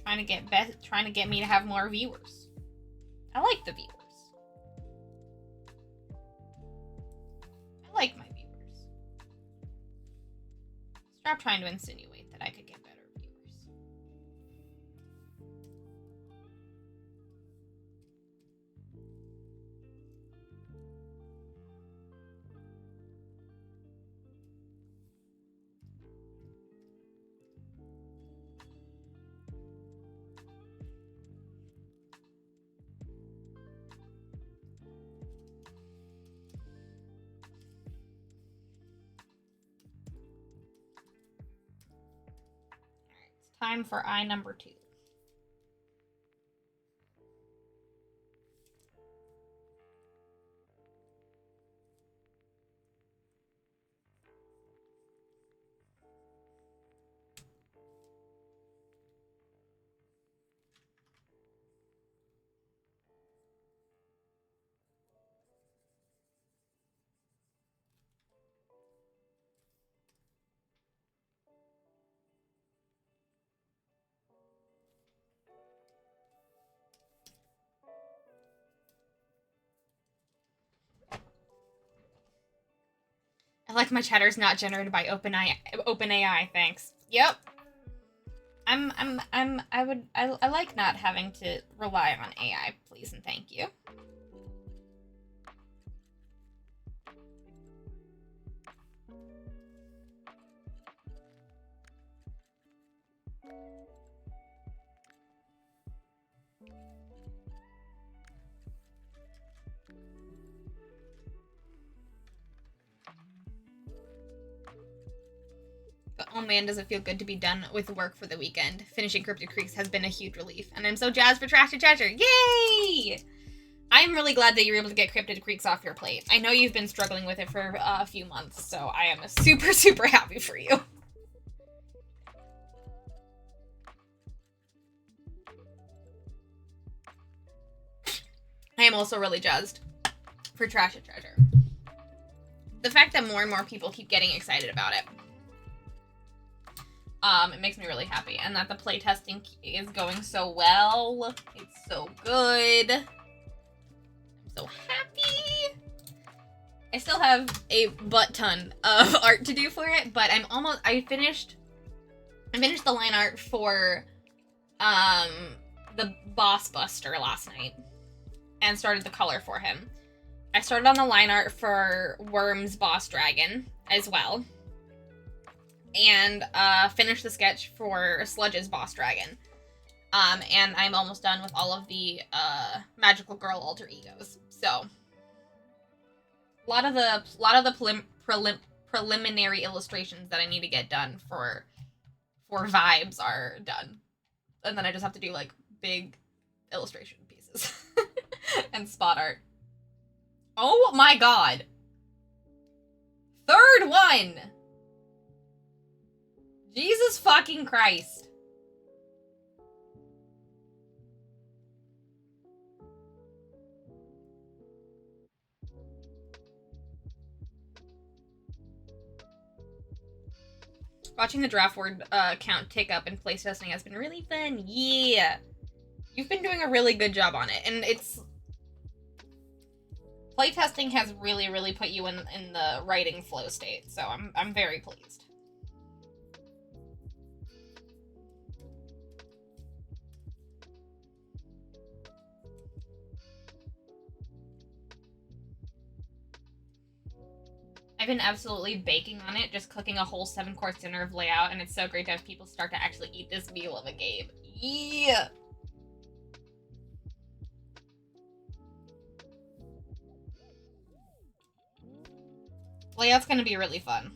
Trying to get me to have more viewers. I like the viewers. I like my viewers. Stop trying to insinuate that I could get better viewers. Time for eye number 2. I like my chatters not generated by OpenAI, thanks. Yep. I like not having to rely on AI, please and thank you. But oh man, does it feel good to be done with work for the weekend. Finishing Cryptic Creeks has been a huge relief, and I'm so jazzed for Trash to Treasure. Yay! I'm really glad that you were able to get Cryptid Creeks off your plate. I know you've been struggling with it for a few months, so I am super, super happy for you. I am also really jazzed for Trash to Treasure. The fact that more and more people keep getting excited about it. It makes me really happy, and that the playtesting is going so well. It's so good. I'm so happy. I still have a butt ton of art to do for it, but I finished the line art for the Boss Buster last night and started the color for him. I started on the line art for Worm's Boss Dragon as well. And finished the sketch for Sludge's Boss Dragon. And I'm almost done with all of the Magical Girl alter egos. So a lot of the preliminary illustrations that I need to get done for vibes are done. And then I just have to do like big illustration pieces and spot art. Oh my god. Third one. Jesus fucking Christ. Watching the draft word count tick up in playtesting has been really fun. Yeah. You've been doing a really good job on it. And it's... Playtesting has really, really put you in the writing flow state. So I'm very pleased. I've been absolutely baking on it, just cooking a whole 7-course dinner of layout, and it's so great to have people start to actually eat this meal of a game. Yeah! Layout's gonna be really fun.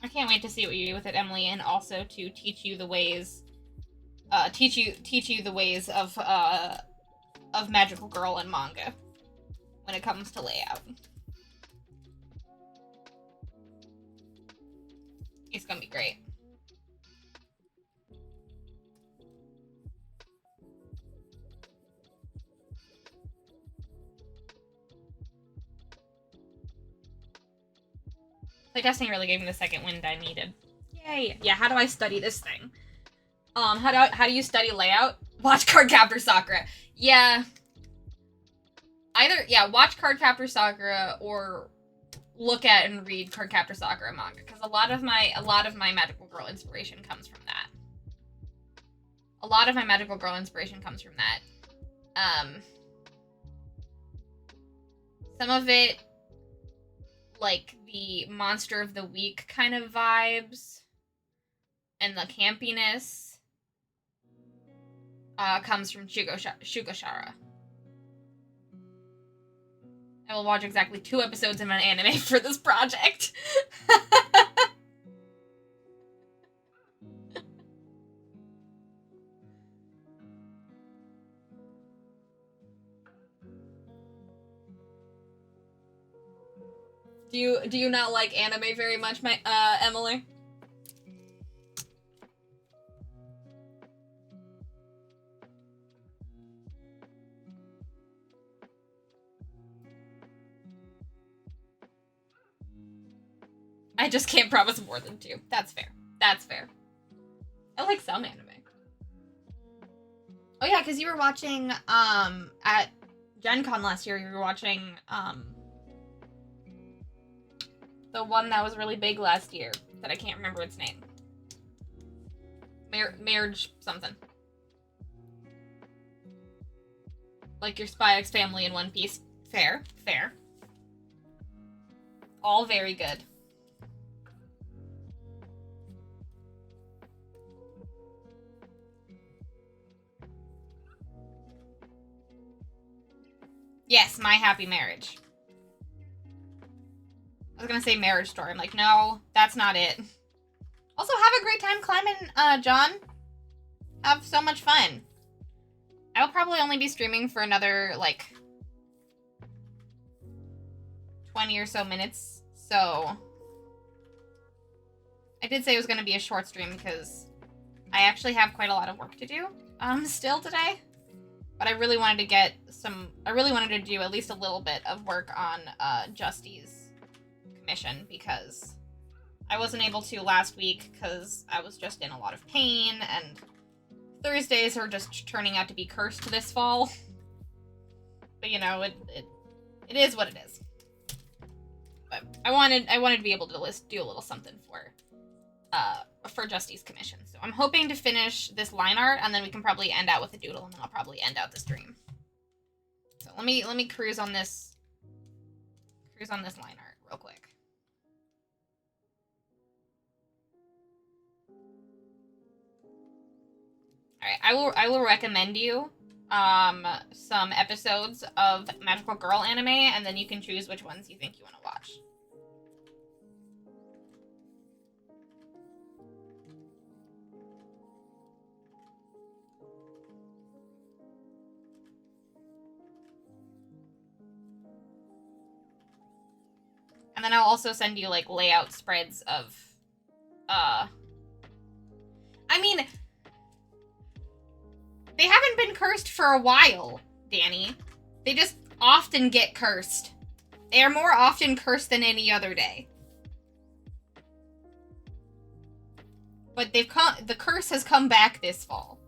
I can't wait to see what you do with it, Emily, and also to teach you the ways, teach you the ways of Magical Girl and manga when it comes to layout. It's gonna be great. Playtesting really gave me the second wind I needed. Yay! Yeah, how do I study this thing? How do you study layout? Watch Cardcaptor Sakura. Yeah. Watch Cardcaptor Sakura or look at and read Cardcaptor Sakura manga, because a lot of my Magical Girl inspiration comes from that. Some of it, like the Monster of the Week kind of vibes and the campiness, comes from Shugashara. I will watch exactly 2 episodes of an anime for this project. Do you not like anime very much, Emily? I just can't promise more than 2. That's fair. That's fair. I like some anime. Oh yeah, because you were watching, at Gen Con last year, you were watching, the one that was really big last year, that I can't remember its name. Marriage something. Like your Spy X Family in One Piece. Fair, fair. All very good. Yes, My Happy Marriage. I was gonna say Marriage Story. I'm like, no, that's not it. Also, have a great time climbing, John. Have so much fun. I will probably only be streaming for another, like, 20 or so minutes, so... I did say it was gonna be a short stream because I actually have quite a lot of work to do, still today. But I really wanted to get some... I really wanted to do at least a little bit of work on, Justy's commission, because I wasn't able to last week because I was just in a lot of pain, and Thursdays are just turning out to be cursed this fall. But, you know, it is what it is. But I wanted to be able to do a little something for Justy's commission. So I'm hoping to finish this line art, and then we can probably end out with a doodle, and then I'll probably end out the stream. So let me cruise on this line art real quick. Alright, I will recommend you some episodes of Magical Girl anime, and then you can choose which ones you think you want to watch. And then I'll also send you, like, layout spreads of, I mean, they haven't been cursed for a while, Danny. They just often get cursed. They are more often cursed than any other day. But the curse has come back this fall.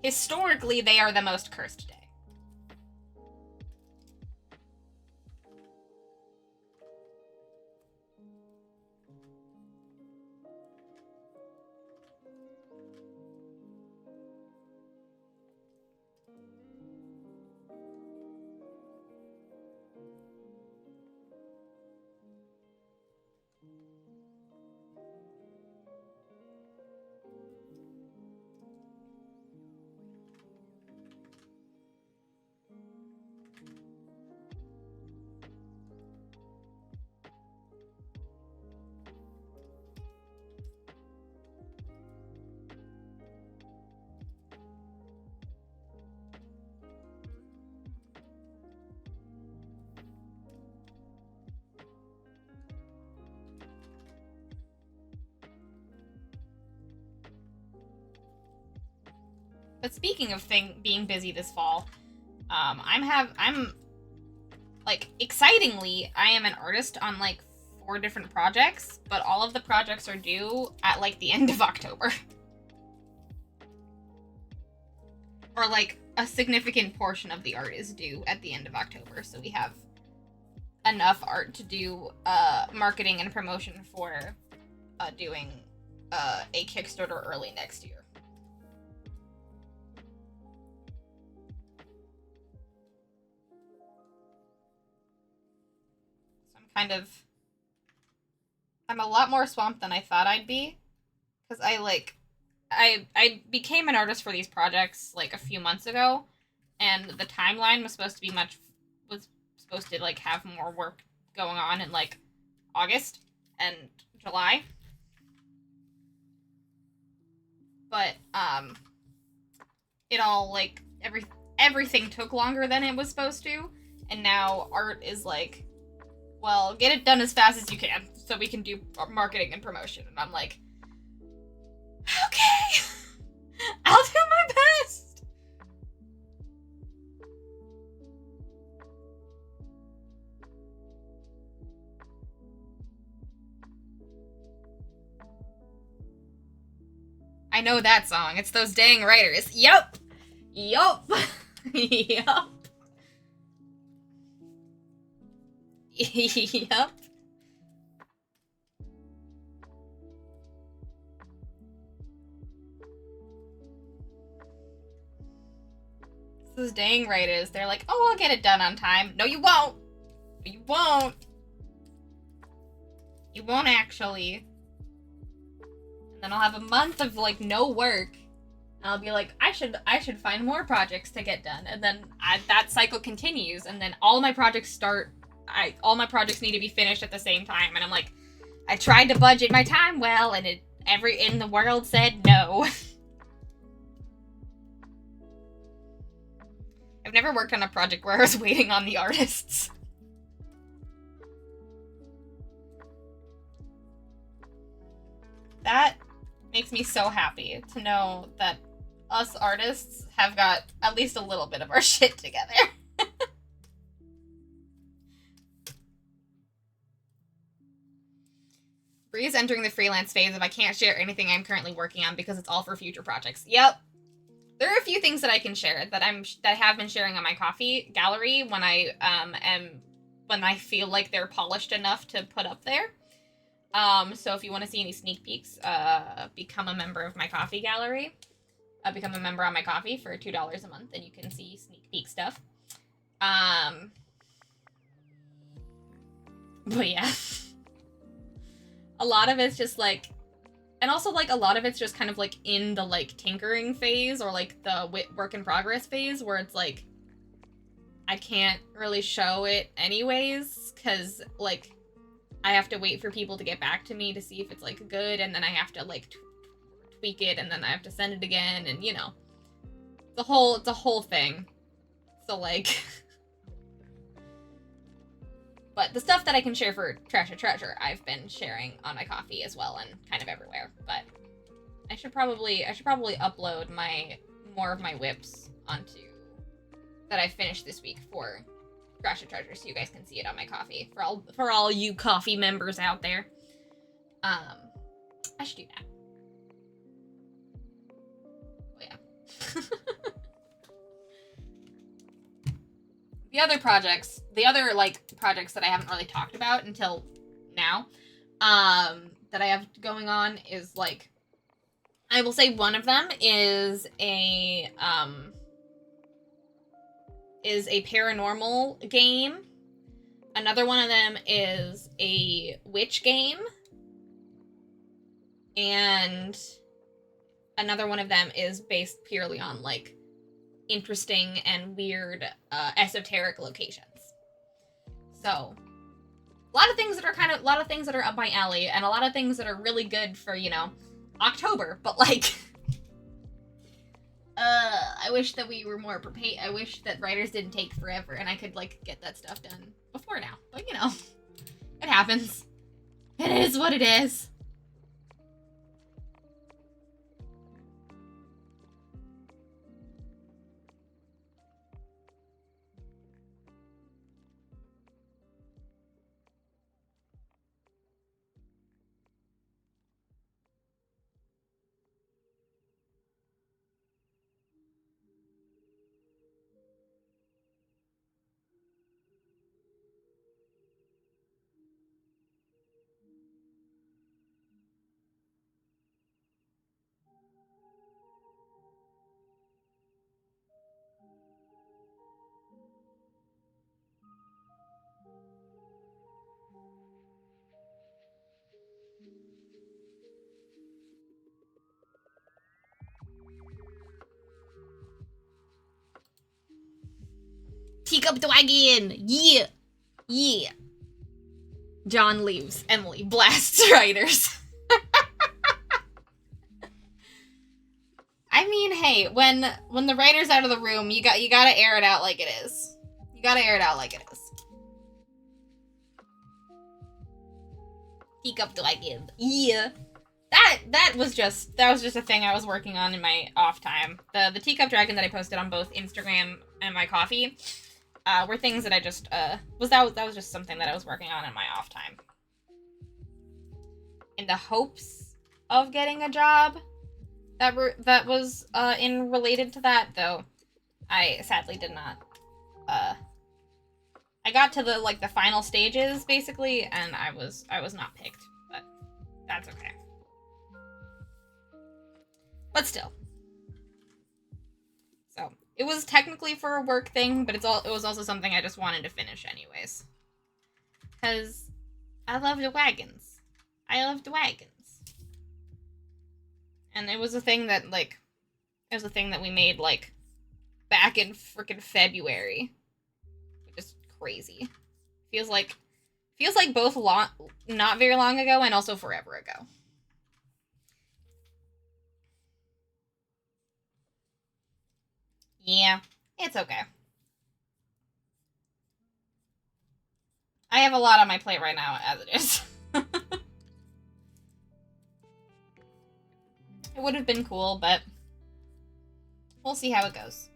Historically, they are the most cursed day. But speaking of being busy this fall, excitingly, I am an artist on, like, 4 different projects, but all of the projects are due at, like, the end of October. Or, like, a significant portion of the art is due at the end of October, so we have enough art to do, marketing and promotion for, doing, a Kickstarter early next year. I'm a lot more swamped than I thought I'd be, because I became an artist for these projects, like, a few months ago, and the timeline was supposed to like, have more work going on in, like, August and July. But, it all, like, everything took longer than it was supposed to, and now art is, like, well, get it done as fast as you can, so we can do marketing and promotion. And I'm like, okay, I'll do my best. I know that song. It's those dang writers. Yup. Yup. Yup. Yup. Those dang writers. They're like, oh, I'll get it done on time. No, you won't. You won't. You won't actually. And then I'll have a month of like no work. And I'll be like, I should find more projects to get done. And then that cycle continues. And then all my projects all my projects need to be finished at the same time. And I'm like, I tried to budget my time well, and in the world said no. I've never worked on a project where I was waiting on the artists. That makes me so happy to know that us artists have got at least a little bit of our shit together. Bree's entering the freelance phase if I can't share anything I'm currently working on because it's all for future projects. Yep. There are a few things that I can share that I have been sharing on my Ko-fi gallery when I feel like they're polished enough to put up there. So if you want to see any sneak peeks, become a member of my Ko-fi gallery. Become a member on my Ko-fi for $2 a month, and you can see sneak peek stuff. But yeah. A lot of it's just like, and also like a lot of it's just kind of like in the like tinkering phase or like the work in progress phase where it's like, I can't really show it anyways, because like I have to wait for people to get back to me to see if it's like good, and then I have to like tweak it, and then I have to send it again, and you know, it's a whole thing. So like, but the stuff that I can share for Trash or Treasure, I've been sharing on my Ko-fi as well, and kind of everywhere. But I should probably upload more of my whips onto that I finished this week for Trash or Treasure, so you guys can see it on my Ko-fi for all you Ko-fi members out there. I should do that. Oh yeah. The other projects that I haven't really talked about until now, that I have going on is like, I will say one of them is a paranormal game. Another one of them is a witch game. And another one of them is based purely on like interesting and weird esoteric locations. So a lot of things that are up my alley, and a lot of things that are really good for, you know, October, but like I wish that we were more prepared. I wish that writers didn't take forever and I could like get that stuff done before now. But you know, it happens. It is what it is. Teacup Dragon! Yeah! Yeah! John leaves. Emily blasts writers. I mean, hey, when the writer's out of the room, you gotta air it out like it is. You gotta air it out like it is. Teacup Dragon. Yeah! That was just a thing I was working on in my off time. The Teacup Dragon that I posted on both Instagram and my Ko-fi were things that I just that was just something that I was working on in my off time, in the hopes of getting a job. that was in related to that, though I sadly did not. I got to the final stages basically, and I was not picked, but that's okay. But still. So, it was technically for a work thing, but it was also something I just wanted to finish anyways. Cuz I love the wagons. I love the wagons. And it was a thing that we made back in freaking February. Which is crazy. Feels like both not very long ago and also forever ago. Yeah, it's okay. I have a lot on my plate right now as it is. It would have been cool, but we'll see how it goes.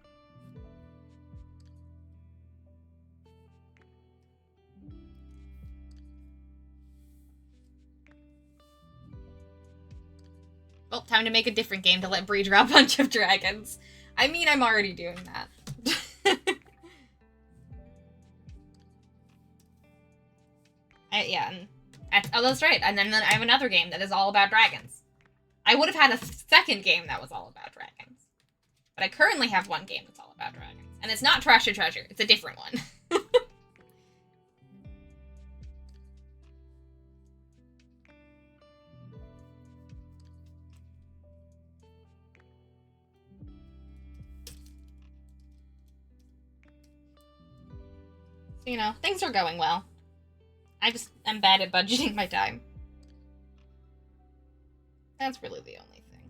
Well, time to make a different game to let Bree draw a bunch of dragons. I mean, I'm already doing that. Yeah, oh, that's right. And then I have another game that is all about dragons. I would have had a second game that was all about dragons. But I currently have one game that's all about dragons. And it's not Trash or Treasure. It's a different one. So, you know, things are going well. I'm bad at budgeting my time. That's really the only thing.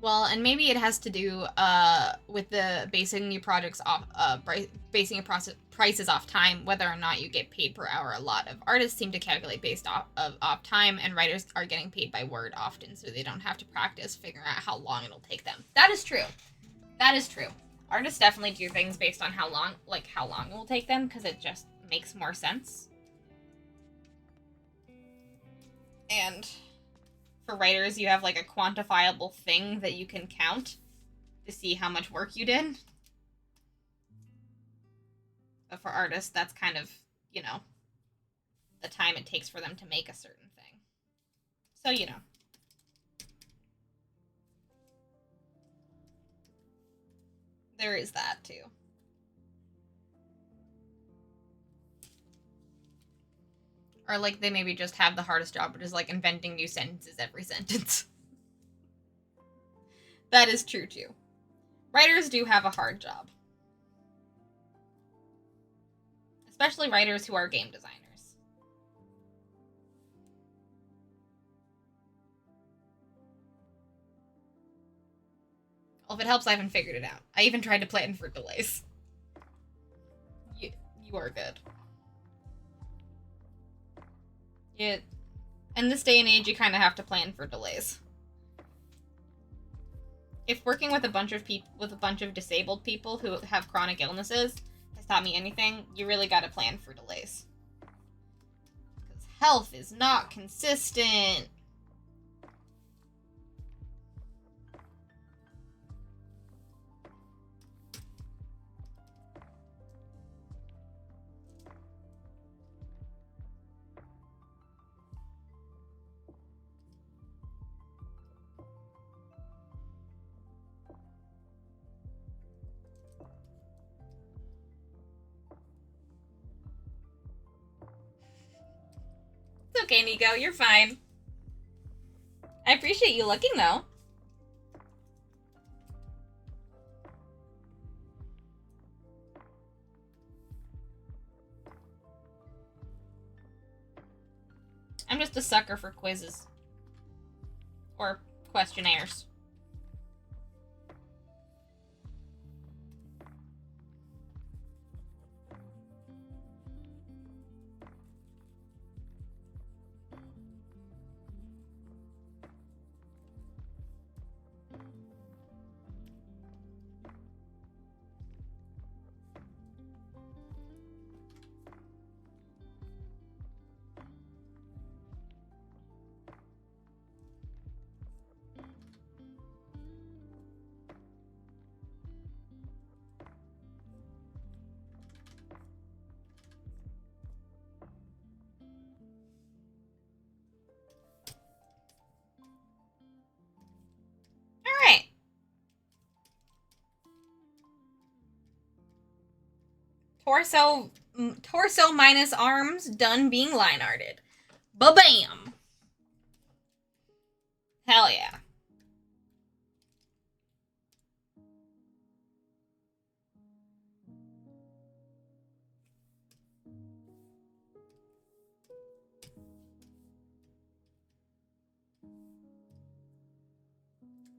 Well, and maybe it has to do with the basing your projects off basing your prices off time, whether or not you get paid per hour. A lot of artists seem to calculate based off time, and writers are getting paid by word often, so they don't have to practice figuring out how long it'll take them. That is true. That is true. Artists definitely do things based on how long it will take them, because it just makes more sense. And for writers, you have a quantifiable thing that you can count to see how much work you did. But for artists, that's kind of, the time it takes for them to make a certain thing. So, there is that too. Or they maybe just have the hardest job, which is inventing new sentences every sentence. That is true too. Writers do have a hard job. Especially writers who are game designers. Well, if it helps, I haven't figured it out. I even tried to plan for delays. You are good. Yeah. In this day and age, you kind of have to plan for delays. If working with a bunch of disabled people who have chronic illnesses has taught me anything, you really got to plan for delays. Because health is not consistent. It's okay, Nico. You're fine. I appreciate you looking, though. I'm just a sucker for quizzes. Or questionnaires. Torso minus arms done being line arted. Ba-bam! Hell yeah.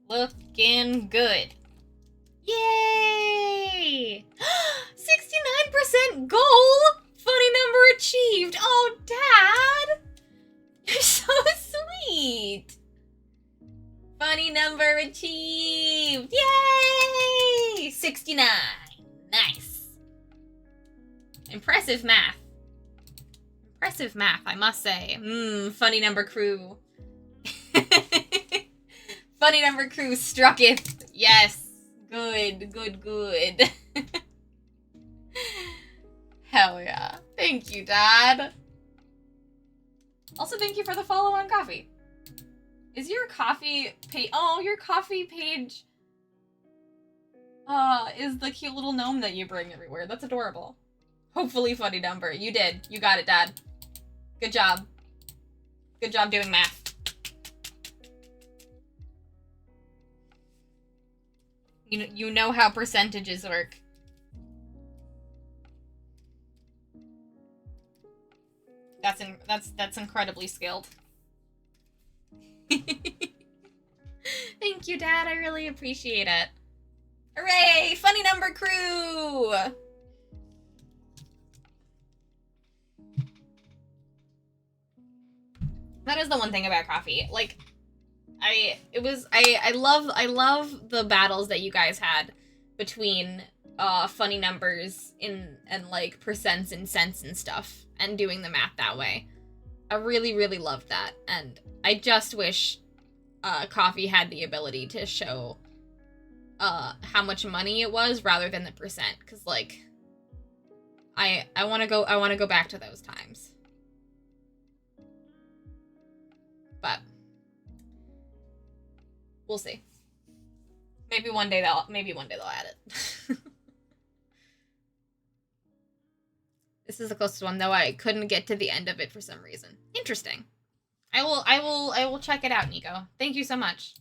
Looking good. Yay! 69% goal! Funny number achieved! Oh, Dad! You're so sweet! Funny number achieved! Yay! 69. Nice. Impressive math. Impressive math, I must say. Funny number crew. Funny number crew struck it. Yes. Good, good, good. Hell yeah. Thank you, Dad. Also, thank you for the follow on Coffee. Is your coffee page... Oh, your coffee page... is the cute little gnome that you bring everywhere. That's adorable. Hopefully funny number. You did. You got it, Dad. Good job. Good job doing math. You know how percentages work. That's incredibly skilled. Thank you, Dad. I really appreciate it. Hooray! Funny number crew! That is the one thing about coffee. Like, I love the battles that you guys had between funny numbers and like percents and cents and stuff and doing the math that way. I really, really loved that, and I just wish Coffee had the ability to show how much money it was rather than the percent, because like I want to go back to those times. But we'll see. Maybe one day they'll add it. This is the closest one, though I couldn't get to the end of it for some reason. Interesting. I will check it out, Nico. Thank you so much.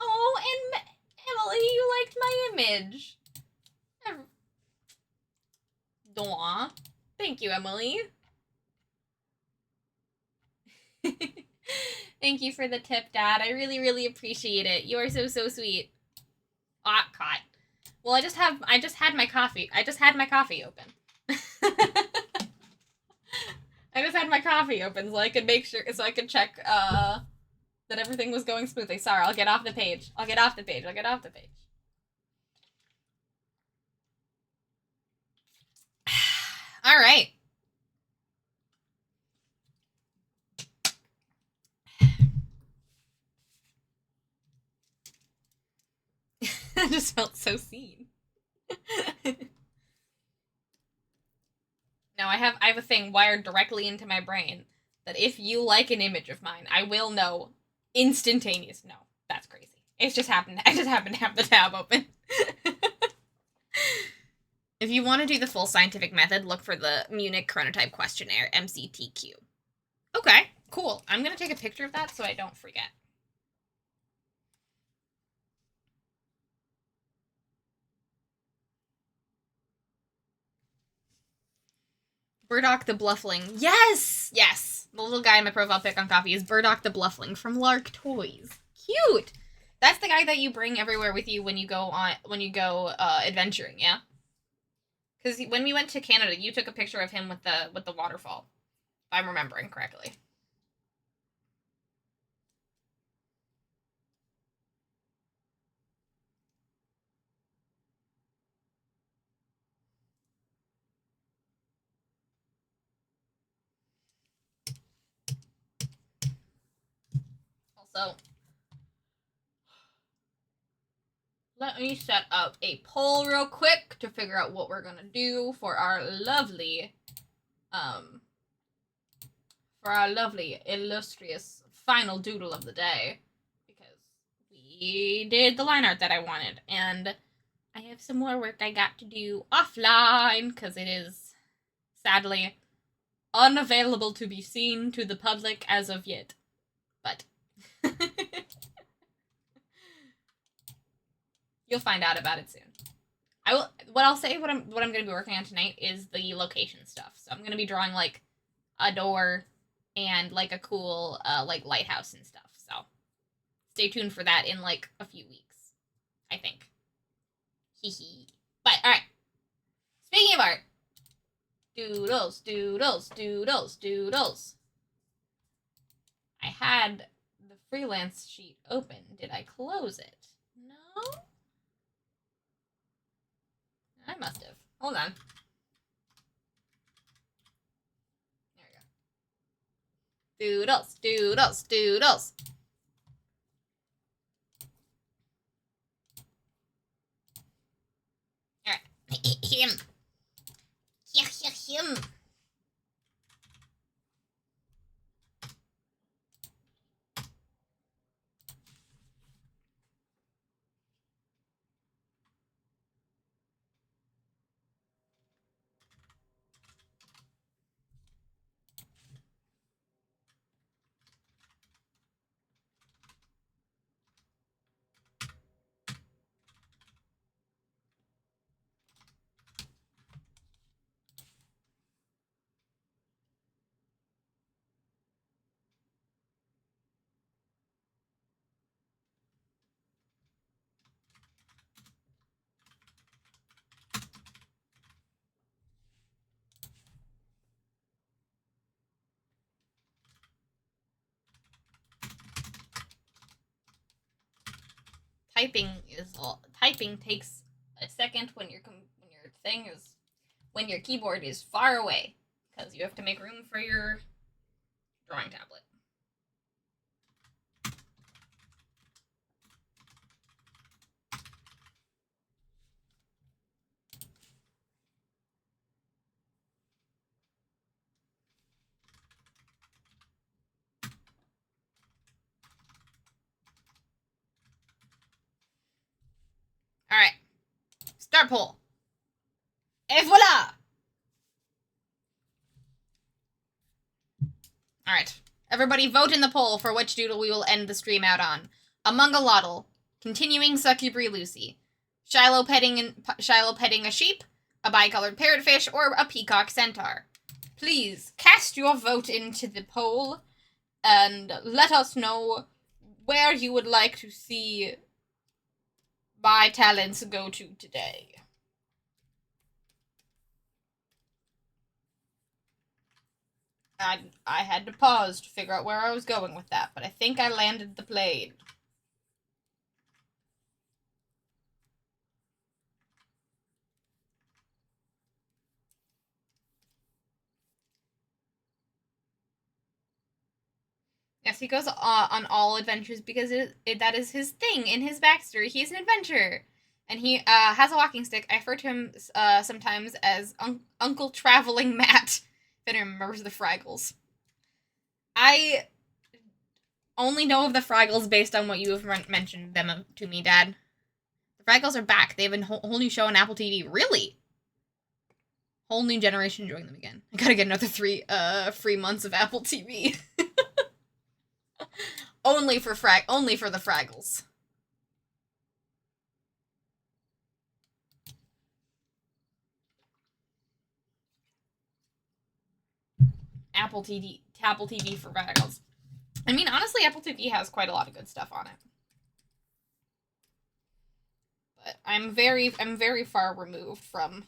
Oh, and Emily, you liked my image. Daw. Thank you, Emily. Thank you for the tip, Dad. I really, really appreciate it. You are so, so sweet. Ah, caught. Well, I just had my coffee. I just had my coffee open. I just had my coffee open so I could make sure, so I could check, that everything was going smoothly. Sorry, I'll get off the page. I'll get off the page. All right. I just felt so seen. No, I have a thing wired directly into my brain that if you like an image of mine, I will know instantaneous. No, that's crazy. I just happened to have the tab open. If you want to do the full scientific method, look for the Munich Chronotype Questionnaire, MCTQ. Okay, cool. I'm going to take a picture of that so I don't forget. Burdock the Bluffling. Yes! Yes! The little guy in my profile pic on Coffee is Burdock the Bluffling from Lark Toys. Cute! That's the guy that you bring everywhere with you when you go adventuring, yeah? Because when we went to Canada, you took a picture of him with the waterfall. If I'm remembering correctly. Also, let me set up a poll real quick to figure out what we're gonna do for our lovely, illustrious final doodle of the day. Because we did the line art that I wanted, and I I have some more work I got to do offline, because it is, sadly, unavailable to be seen to the public as of yet. But you'll find out about it soon. What I'm going to be working on tonight is the location stuff. So I'm going to be drawing like a door and like a cool like lighthouse and stuff. So stay tuned for that in like a few weeks, I think. Hee. But all right. Speaking of art, doodles, doodles, doodles, doodles. I had the freelance sheet open. Did I close it? No? I must have. Hold on. There we go. Doodles, doodles, doodles. Alright. Him. Him. Typing takes a second when your keyboard is far away, because you have to make room for your drawing tablet. All right, start poll. Et voila! All right, everybody vote in the poll for which doodle we will end the stream out on. Among a Lottle, continuing Succubri Lucy, Shiloh petting a sheep, a bicolored parrotfish, or a peacock centaur. Please cast your vote into the poll and let us know where you would like to see my talents go to today. I had to pause to figure out where I was going with that, but I think I landed the plane. Yes, he goes on all adventures because that is his thing in his backstory. He's an adventurer. And he has a walking stick. I refer to him sometimes as Uncle Traveling Matt, if anyone remembers the Fraggles. I only know of the Fraggles based on what you have mentioned them to me, Dad. The Fraggles are back. They have a whole new show on Apple TV. Really? Whole new generation enjoying them again. I gotta get another 3 free months of Apple TV. only for the Fraggles. Apple TV for Fraggles. I mean, honestly, Apple TV has quite a lot of good stuff on it. But I'm very far removed from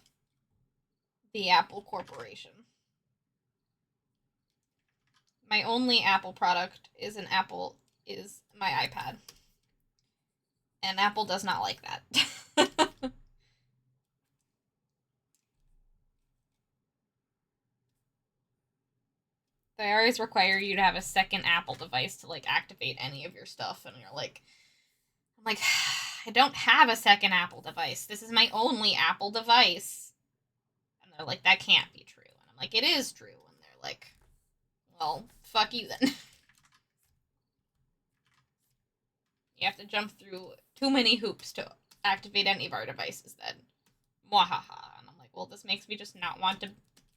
the Apple Corporation. My only Apple product is my iPad. And Apple does not like that. They always require you to have a second Apple device to, like, activate any of your stuff, and you're like... I'm like, I don't have a second Apple device. This is my only Apple device. And they're like, that can't be true. And I'm like, it is true. And they're like, well, fuck you then. You have to jump through too many hoops to activate any of our devices then. Mwahaha. And I'm like, well, this makes me just not want to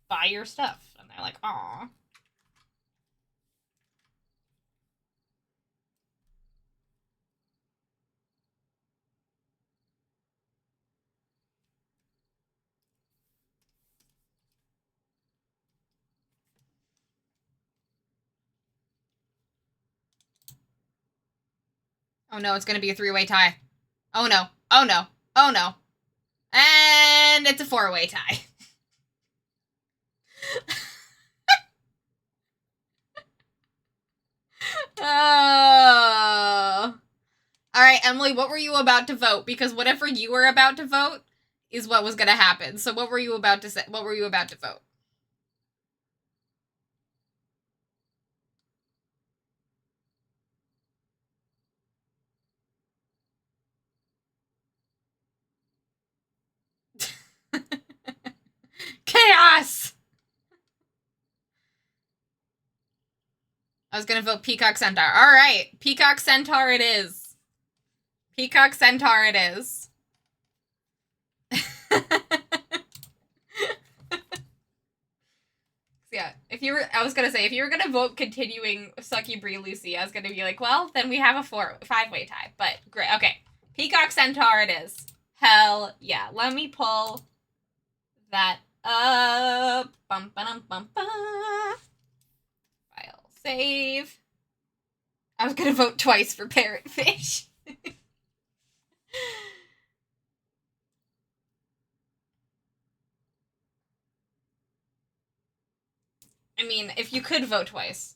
buy your stuff. And they're like, aw. Oh no, it's gonna be a 3-way tie. Oh no. Oh no. Oh no. And it's a 4-way tie. Oh. Alright, Emily, what were you about to vote? Because whatever you were about to vote is what was gonna happen. So what were you about to say? What were you about to vote? Chaos! I was gonna vote Peacock Centaur. Alright, Peacock Centaur it is. Peacock Centaur it is. Yeah, I was gonna say, if you were gonna vote continuing Sucky Bree Lucy, I was gonna be like, well, then we have a 5-way tie. But great, okay. Peacock Centaur it is. Hell yeah. Let me pull that up. Bum, ba-dum, bum, ba. File save. I was gonna vote twice for Parrotfish. I mean, if you could vote twice.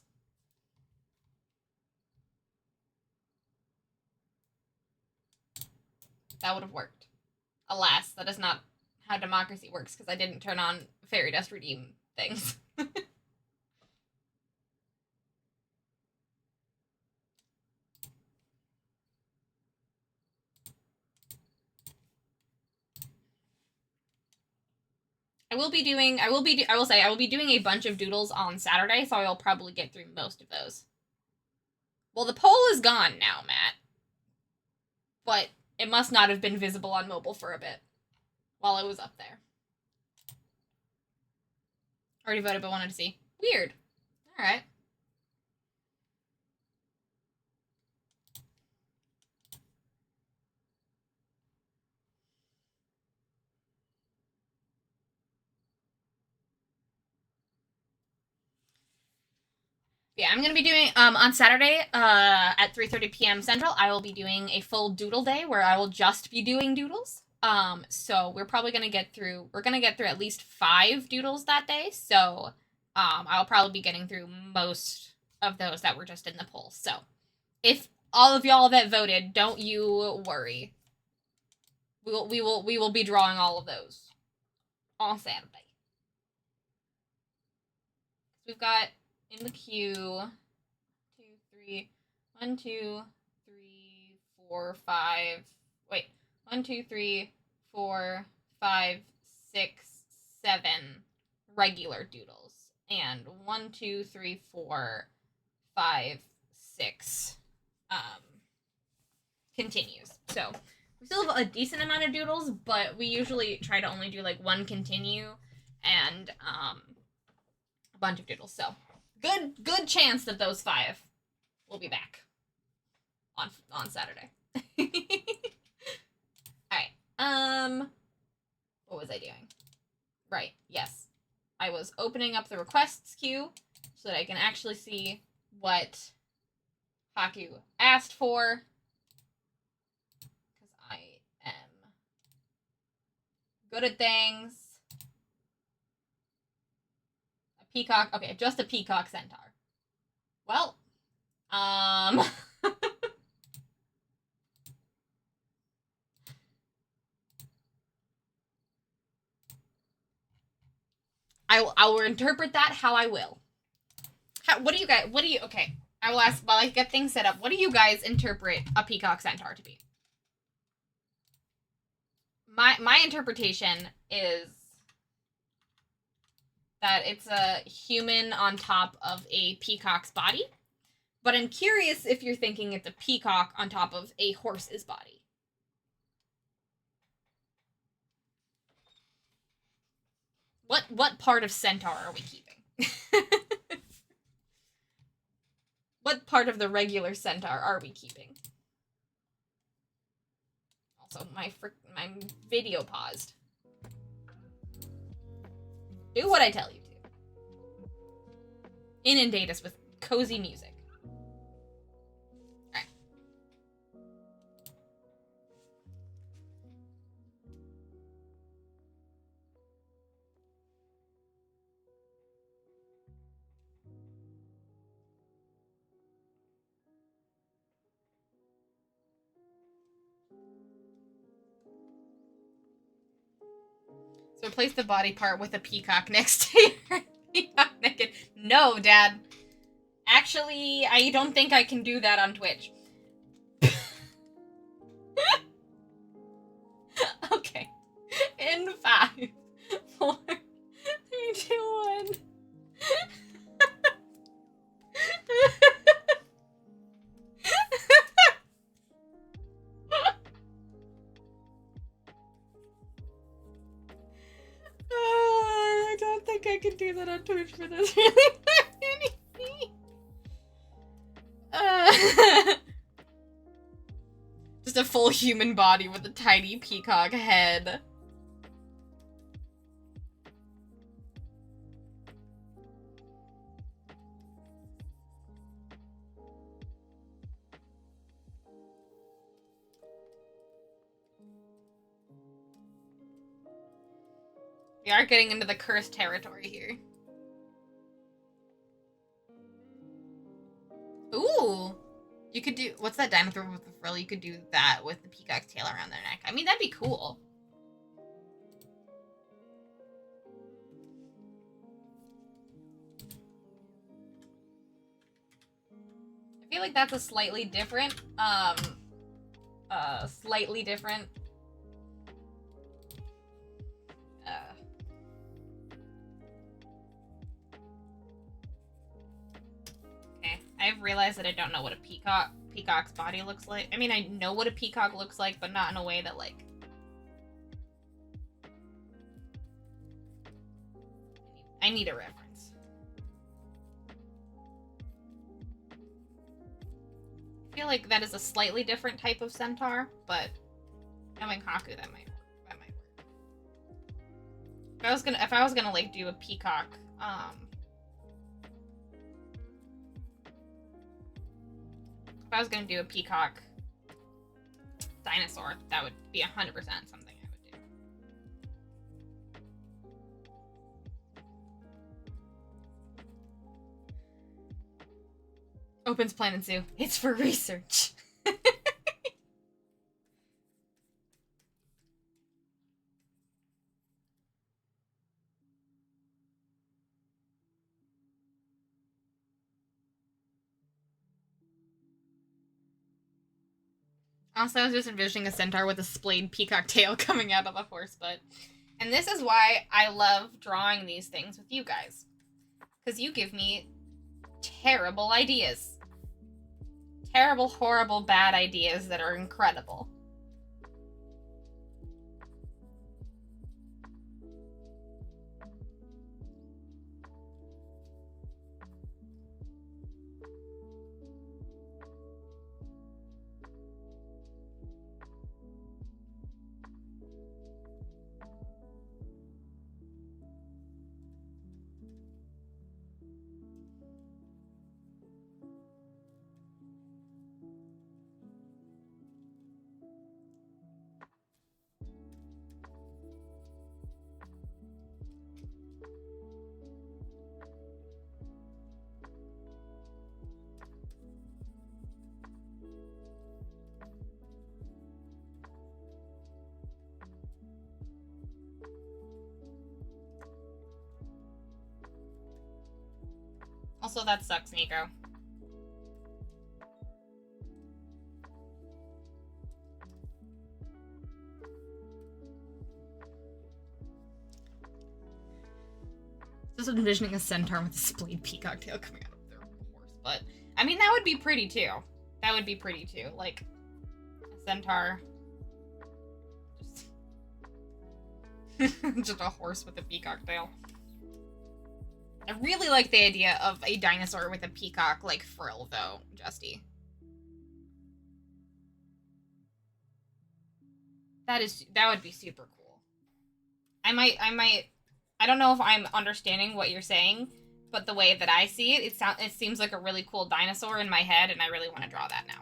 That would have worked. Alas, that is not how democracy works, because I didn't turn on Fairy Dust Redeem things. I will be doing a bunch of doodles on Saturday, so I will probably get through most of those. Well, the poll is gone now, Matt. But it must not have been visible on mobile for a bit while it was up there. Already voted, but wanted to see. Weird. Alright. Yeah, I'm gonna be doing on Saturday at 3:30 p.m. Central. I will be doing a full doodle day where I will just be doing doodles. So we're probably gonna get through. We're gonna get through at least 5 doodles that day. So I'll probably be getting through most of those that were just in the poll. So if all of y'all that voted, don't you worry. We will be drawing all of those on Saturday. We've got in the queue 1, 2, 3, 4, 5. Wait, 1, 2, 3, 4, 5, 6, 7 regular doodles, and 1, 2, 3, 4, 5, 6 continues. So we still have a decent amount of doodles, but we usually try to only do like 1 continue and a bunch of doodles. So good chance that those 5 will be back on Saturday. Alright. What was I doing? Right, yes. I was opening up the requests queue so that I can actually see what Haku asked for. Because I am good at things. A peacock. Okay, just a peacock centaur. Well, I will interpret that how I will. Okay, I will ask, while I get things set up, what do you guys interpret a peacock centaur to be? My interpretation is that it's a human on top of a peacock's body. But I'm curious if you're thinking it's a peacock on top of a horse's body. What part of centaur are we keeping? What part of the regular centaur are we keeping? Also, my video paused. Do what I tell you to. Inundate us with cozy music. Alright. So replace the body part with a peacock next to your peacock naked. No, Dad. Actually, I don't think I can do that on Twitch. Okay. In 5, 4, 3, 2, 1. I don't think I can do that on Twitch for this. Just a full human body with a tiny peacock head. We are getting into the cursed territory here. Ooh! You could do... What's that dinosaur with the frill? You could do that with the peacock's tail around their neck. I mean, that'd be cool. I feel like that's a slightly different, Okay, I've realized that I don't know what a peacock's body looks like. I mean, I know what a peacock looks like, but not in a way that, like... I need a reference. I feel like that is a slightly different type of centaur, but knowing Haku, that might work. If I was gonna like do a peacock, if I was gonna do a peacock dinosaur, that would be 100% something I would do. Opens Planet Zoo. It's for research. Also, I was just envisioning a centaur with a splayed peacock tail coming out of a horse butt. And this is why I love drawing these things with you guys. Because you give me terrible ideas. Terrible, horrible, bad ideas that are incredible. Also, that sucks, Nico. Just envisioning a centaur with a splayed peacock tail coming out of their horse butt. I mean, that would be pretty too. That would be pretty too. Like, a centaur. Just a horse with a peacock tail. I really like the idea of a dinosaur with a peacock, like, frill, though, Justy. That would be super cool. I don't know if I'm understanding what you're saying, but the way that I see it, it seems like a really cool dinosaur in my head, and I really want to draw that now.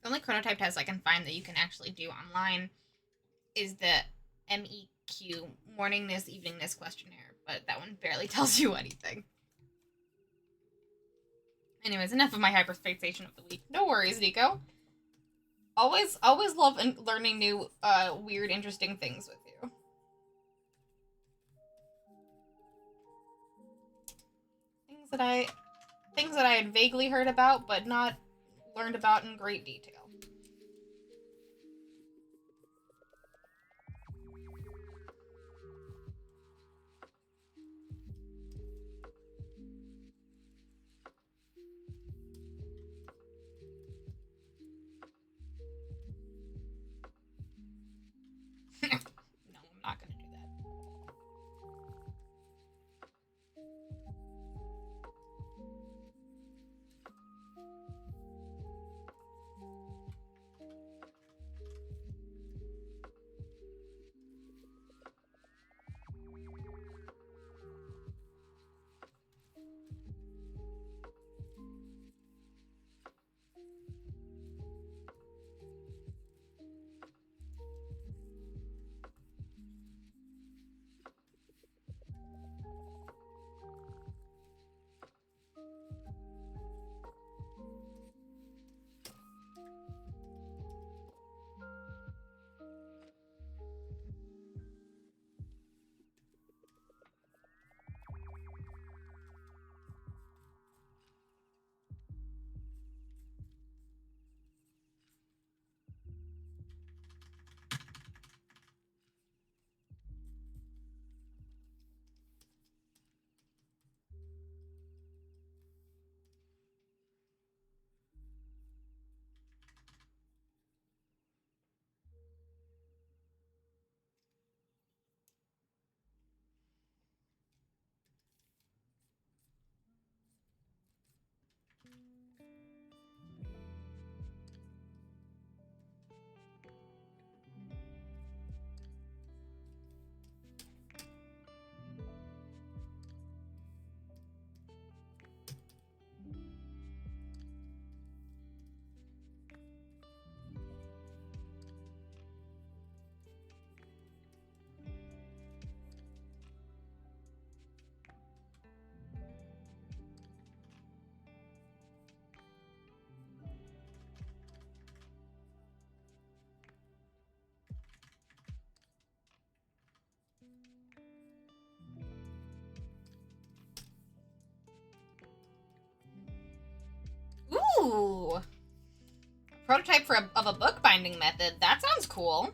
The only chronotype test I can find that you can actually do online is the MEQ, morning this, evening this questionnaire, but that one barely tells you anything. Anyways, enough of my hyperfixation of the week. No worries, Nico. Always love learning new, weird, interesting things with you. Things that I had vaguely heard about, but not learned about in great detail. No, I'm not gonna do that. Ooh. Prototype of a bookbinding method. That sounds cool.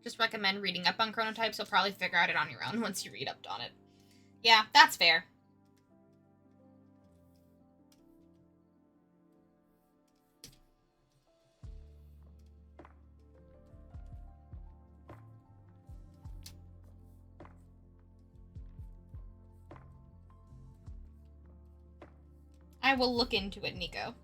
Just recommend reading up on chronotypes. You'll probably figure out it on your own once you read up on it. Yeah, that's fair. I will look into it, Nico.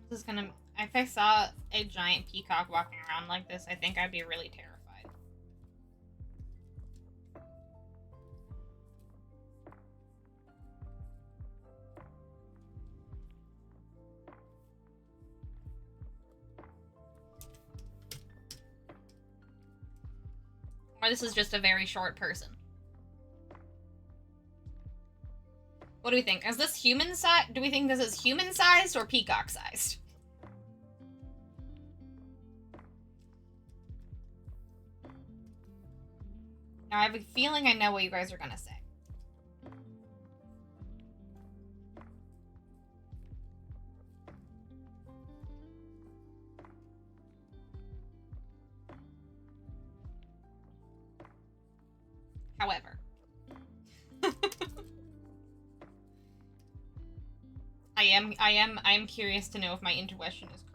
This is gonna... If I saw a giant peacock walking around like this, I think I'd be really terrified. Or this is just a very short person. What do we think? Is this human size? Do we think this is human sized or peacock sized? Now I have a feeling I know what you guys are gonna say. However, I am curious to know if my intuition is correct.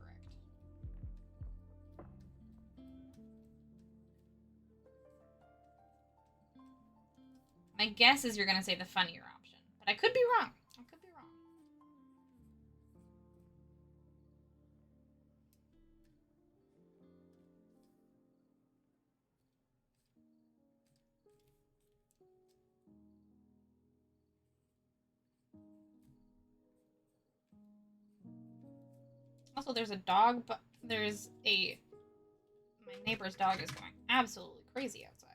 My guess is you're gonna say the funnier option, but I could be wrong. I could be wrong. Also, there's a dog, but there's a... My neighbor's dog is going absolutely crazy outside.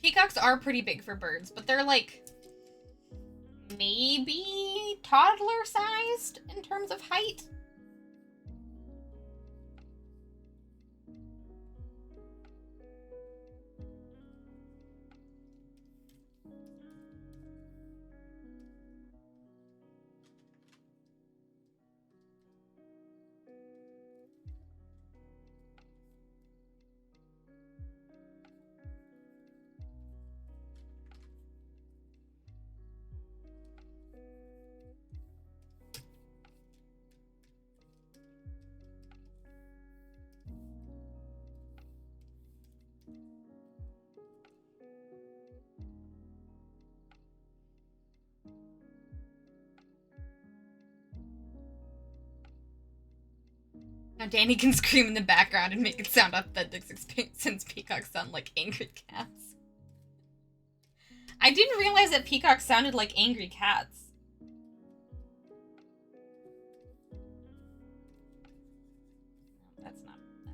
Peacocks are pretty big for birds, but they're like maybe toddler sized in terms of height. Now Danny can scream in the background and make it sound authentic since peacocks sound like angry cats. I didn't realize that peacocks sounded like angry cats. That's too dark blue.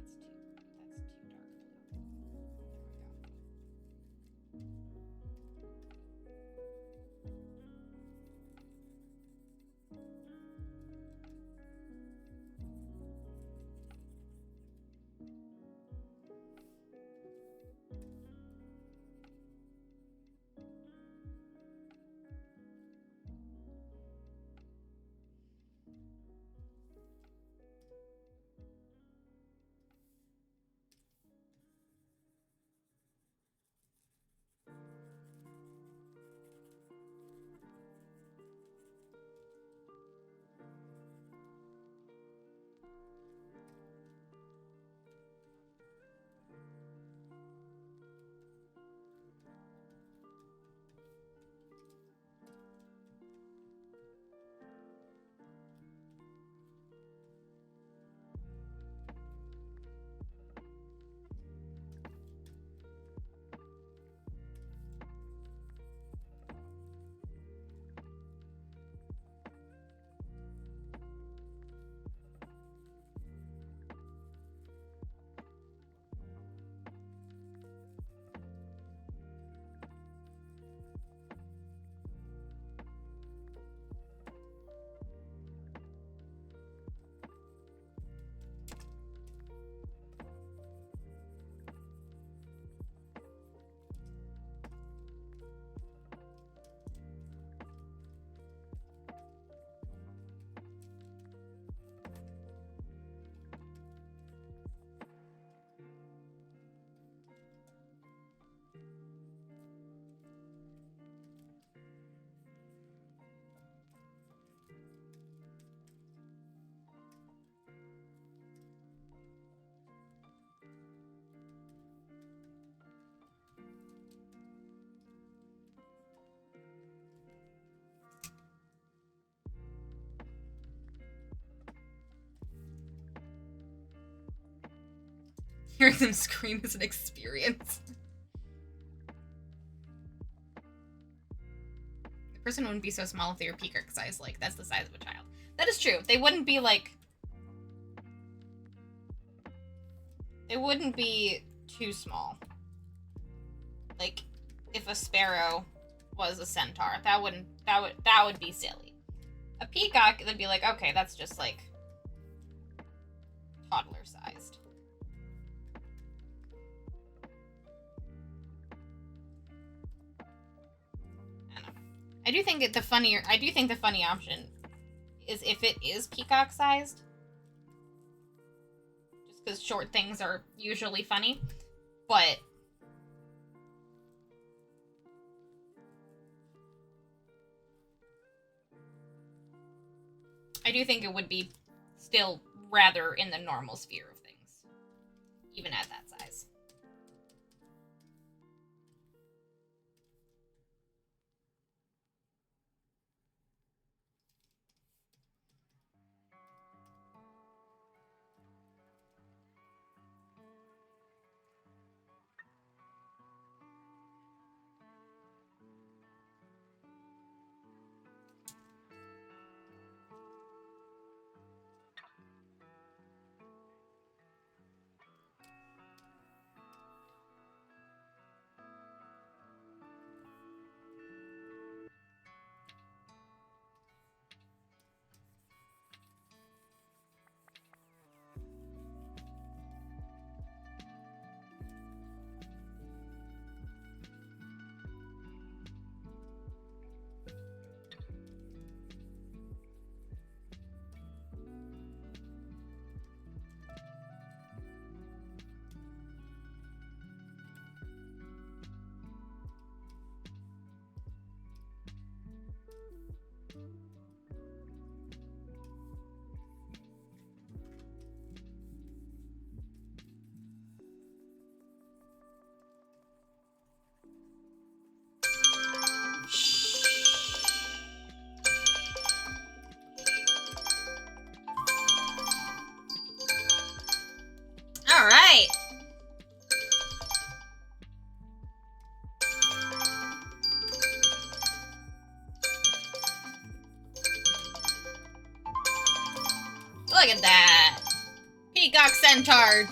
Hearing them scream is an experience. The person wouldn't be so small if they were peacock size. Like, that's the size of a child. That is true. They wouldn't be, like... They wouldn't be too small. Like, if a sparrow was a centaur, that would be silly. A peacock, they'd be like, okay, that's just, like, toddler-sized. I do think the funny option is if it is peacock sized. Just because short things are usually funny. But I do think it would be still rather in the normal sphere of things. Even at that size. Look at that! Peacock Centaur!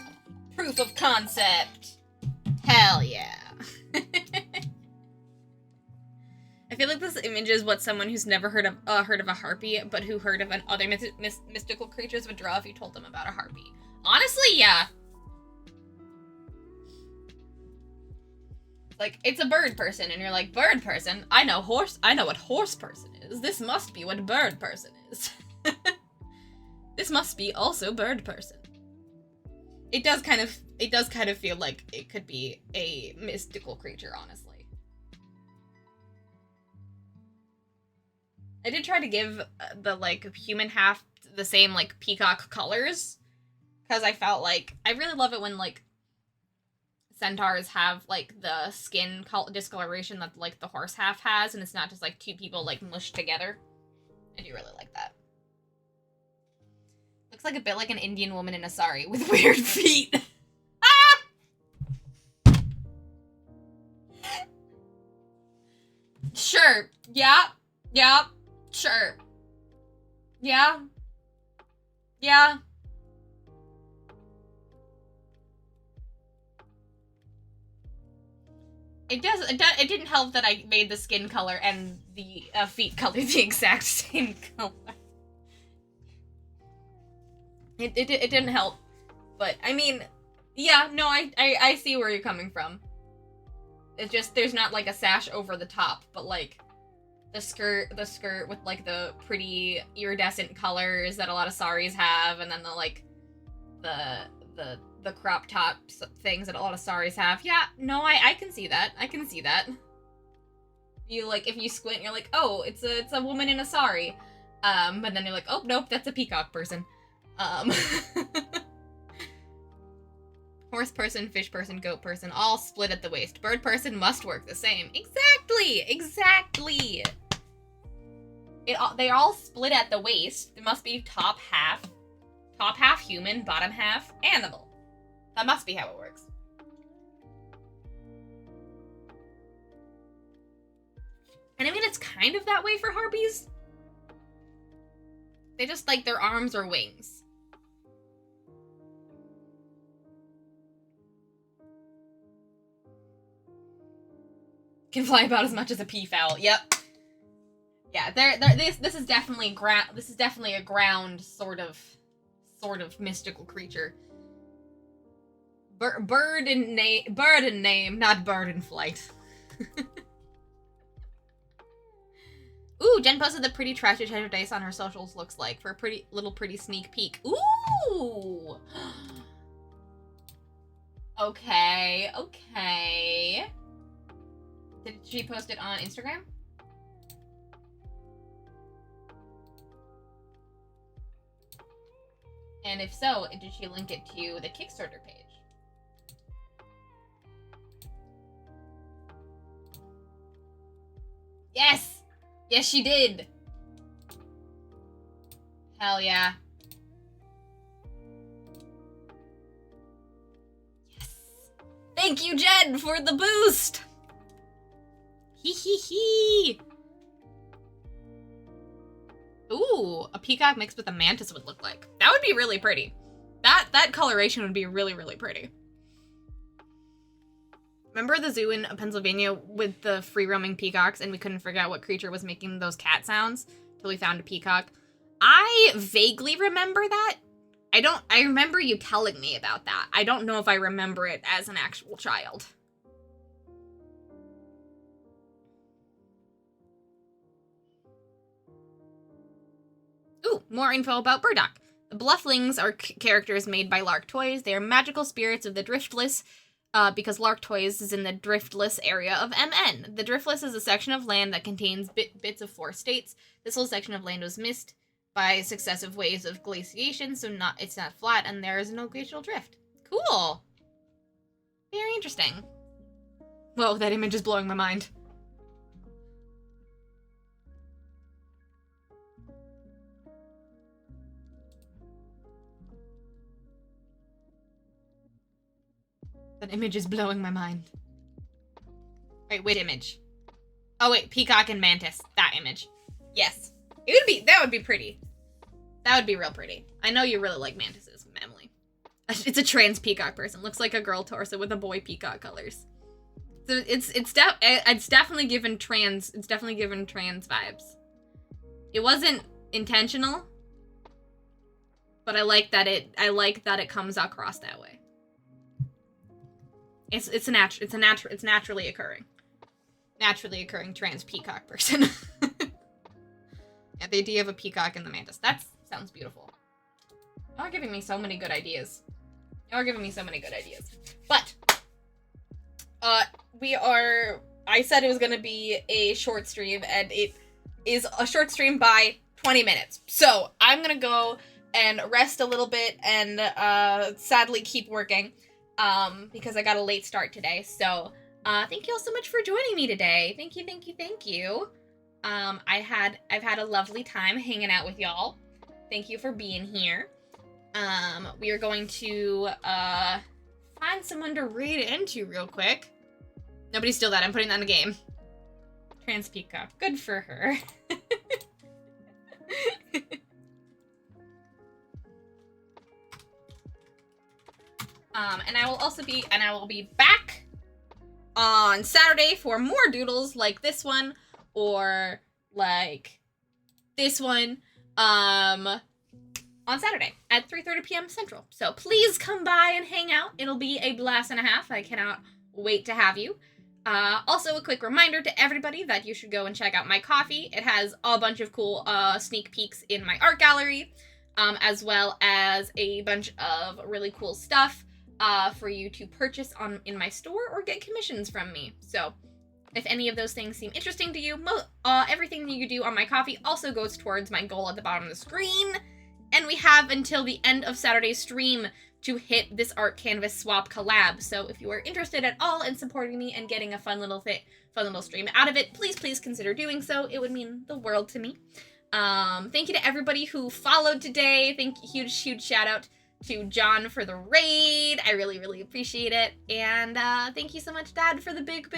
Proof of concept! Hell yeah! I feel like this image is what someone who's never heard of a harpy, but who heard of other mystical creatures would draw if you told them about a harpy. Honestly, yeah. Like, it's a bird person, and you're like, bird person? I know what horse person is. This must be what bird person is. This must be also bird person. It does kind of feel like it could be a mystical creature, honestly. I did try to give the, like, human half the same, like, peacock colors, because I felt like, I really love it when, like, centaurs have, like, the skin discoloration that, like, the horse half has, and it's not just, like, two people, like, mushed together. I do really like that. Looks like a bit like an Indian woman in a sari with weird feet. Ah! Sure. Yeah. Yeah. Sure. Yeah. Yeah. It didn't help that I made the skin color and the feet color the exact same color. It didn't help. But, I mean, yeah, no, I see where you're coming from. It's just, there's not, like, a sash over the top, but, like, the skirt with, like, the pretty iridescent colors that a lot of saris have, and then the, like, the crop top things that a lot of saris have. Yeah, no, I can see that. I can see that. You, like, if you squint, you're like, oh, it's a woman in a sari. But then you're like, oh, nope, that's a peacock person. Horse person, fish person, goat person, all split at the waist. Bird person must work the same. Exactly! Exactly! They all split at the waist. There must be top half human, bottom half animal. That must be how it works. And I mean, it's kind of that way for harpies. They just, like, their arms or wings. Can fly about as much as a peafowl. Yep. Yeah, this is definitely a ground sort of mystical creature. Bird in name, not bird in flight. Ooh, Jen posted the pretty trashy treasure dice on her socials looks like for a pretty sneak peek. Ooh! Okay. Did she post it on Instagram? And if so, did she link it to the Kickstarter page? Yes! Yes, she did! Hell yeah. Yes! Thank you, Jen, for the boost! Hee hee hee! Ooh, a peacock mixed with a mantis would look like. That would be really pretty. That coloration would be really, really pretty. Remember the zoo in Pennsylvania with the free-roaming peacocks and we couldn't figure out what creature was making those cat sounds till we found a peacock? I vaguely remember that. I remember you telling me about that. I don't know if I remember it as an actual child. Ooh, more info about Burdock. The Blufflings are characters made by Lark Toys. They are magical spirits of the Driftless, because Lark Toys is in the Driftless area of MN. The Driftless is a section of land that contains bits of 4 states. This whole section of land was missed by successive waves of glaciation, so it's not flat, and there is no glacial drift. Cool! Very interesting. Whoa, that image is blowing my mind. That image is blowing my mind. Wait, which image? Oh wait, peacock and mantis. That image. Yes. That would be pretty. That would be real pretty. I know you really like mantises, Emily. It's a trans peacock person. Looks like a girl torso with a boy peacock colors. So it's definitely given trans. It's definitely given trans vibes. It wasn't intentional, but I like that it comes across that way. It's naturally occurring trans peacock person. Yeah, the idea of a peacock in the mantis. That sounds beautiful. Y'all are giving me so many good ideas. But I said it was gonna be a short stream, and it is a short stream by 20 minutes. So I'm gonna go and rest a little bit and sadly keep working because I got a late start today. So thank you all so much for joining me today. Thank you. I've had a lovely time hanging out with y'all. Thank you for being here. We are going to find someone to read into real quick. Nobody steal that. I'm putting that in the game. Trans peacock. Good for her. And I will be back on Saturday for more doodles like this one or like this one on Saturday at 3:30 p.m. Central. So please come by and hang out. It'll be a blast and a half. I cannot wait to have you. Also, a quick reminder to everybody that you should go and check out my Ko-fi. It has a bunch of cool sneak peeks in my art gallery, as well as a bunch of really cool stuff for you to purchase in my store or get commissions from me. So if any of those things seem interesting to you, everything that you do on my Ko-fi also goes towards my goal at the bottom of the screen. And we have until the end of Saturday's stream to hit this art canvas swap collab. So if you are interested at all in supporting me and getting a fun little stream out of it, please consider doing so. It would mean the world to me. Thank you to everybody who followed today. Huge shout out to John for the raid. I really appreciate it. And thank you so much, Dad, for the big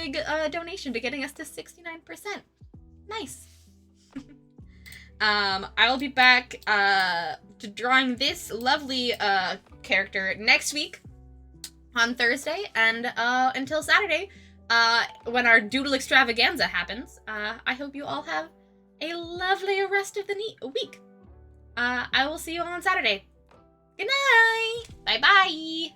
donation to getting us to 69%. Nice. I will be back to drawing this lovely character next week on Thursday, and until Saturday, when our doodle extravaganza happens. I hope you all have a lovely rest of the week. I will see you all on Saturday. Good night. Bye-bye.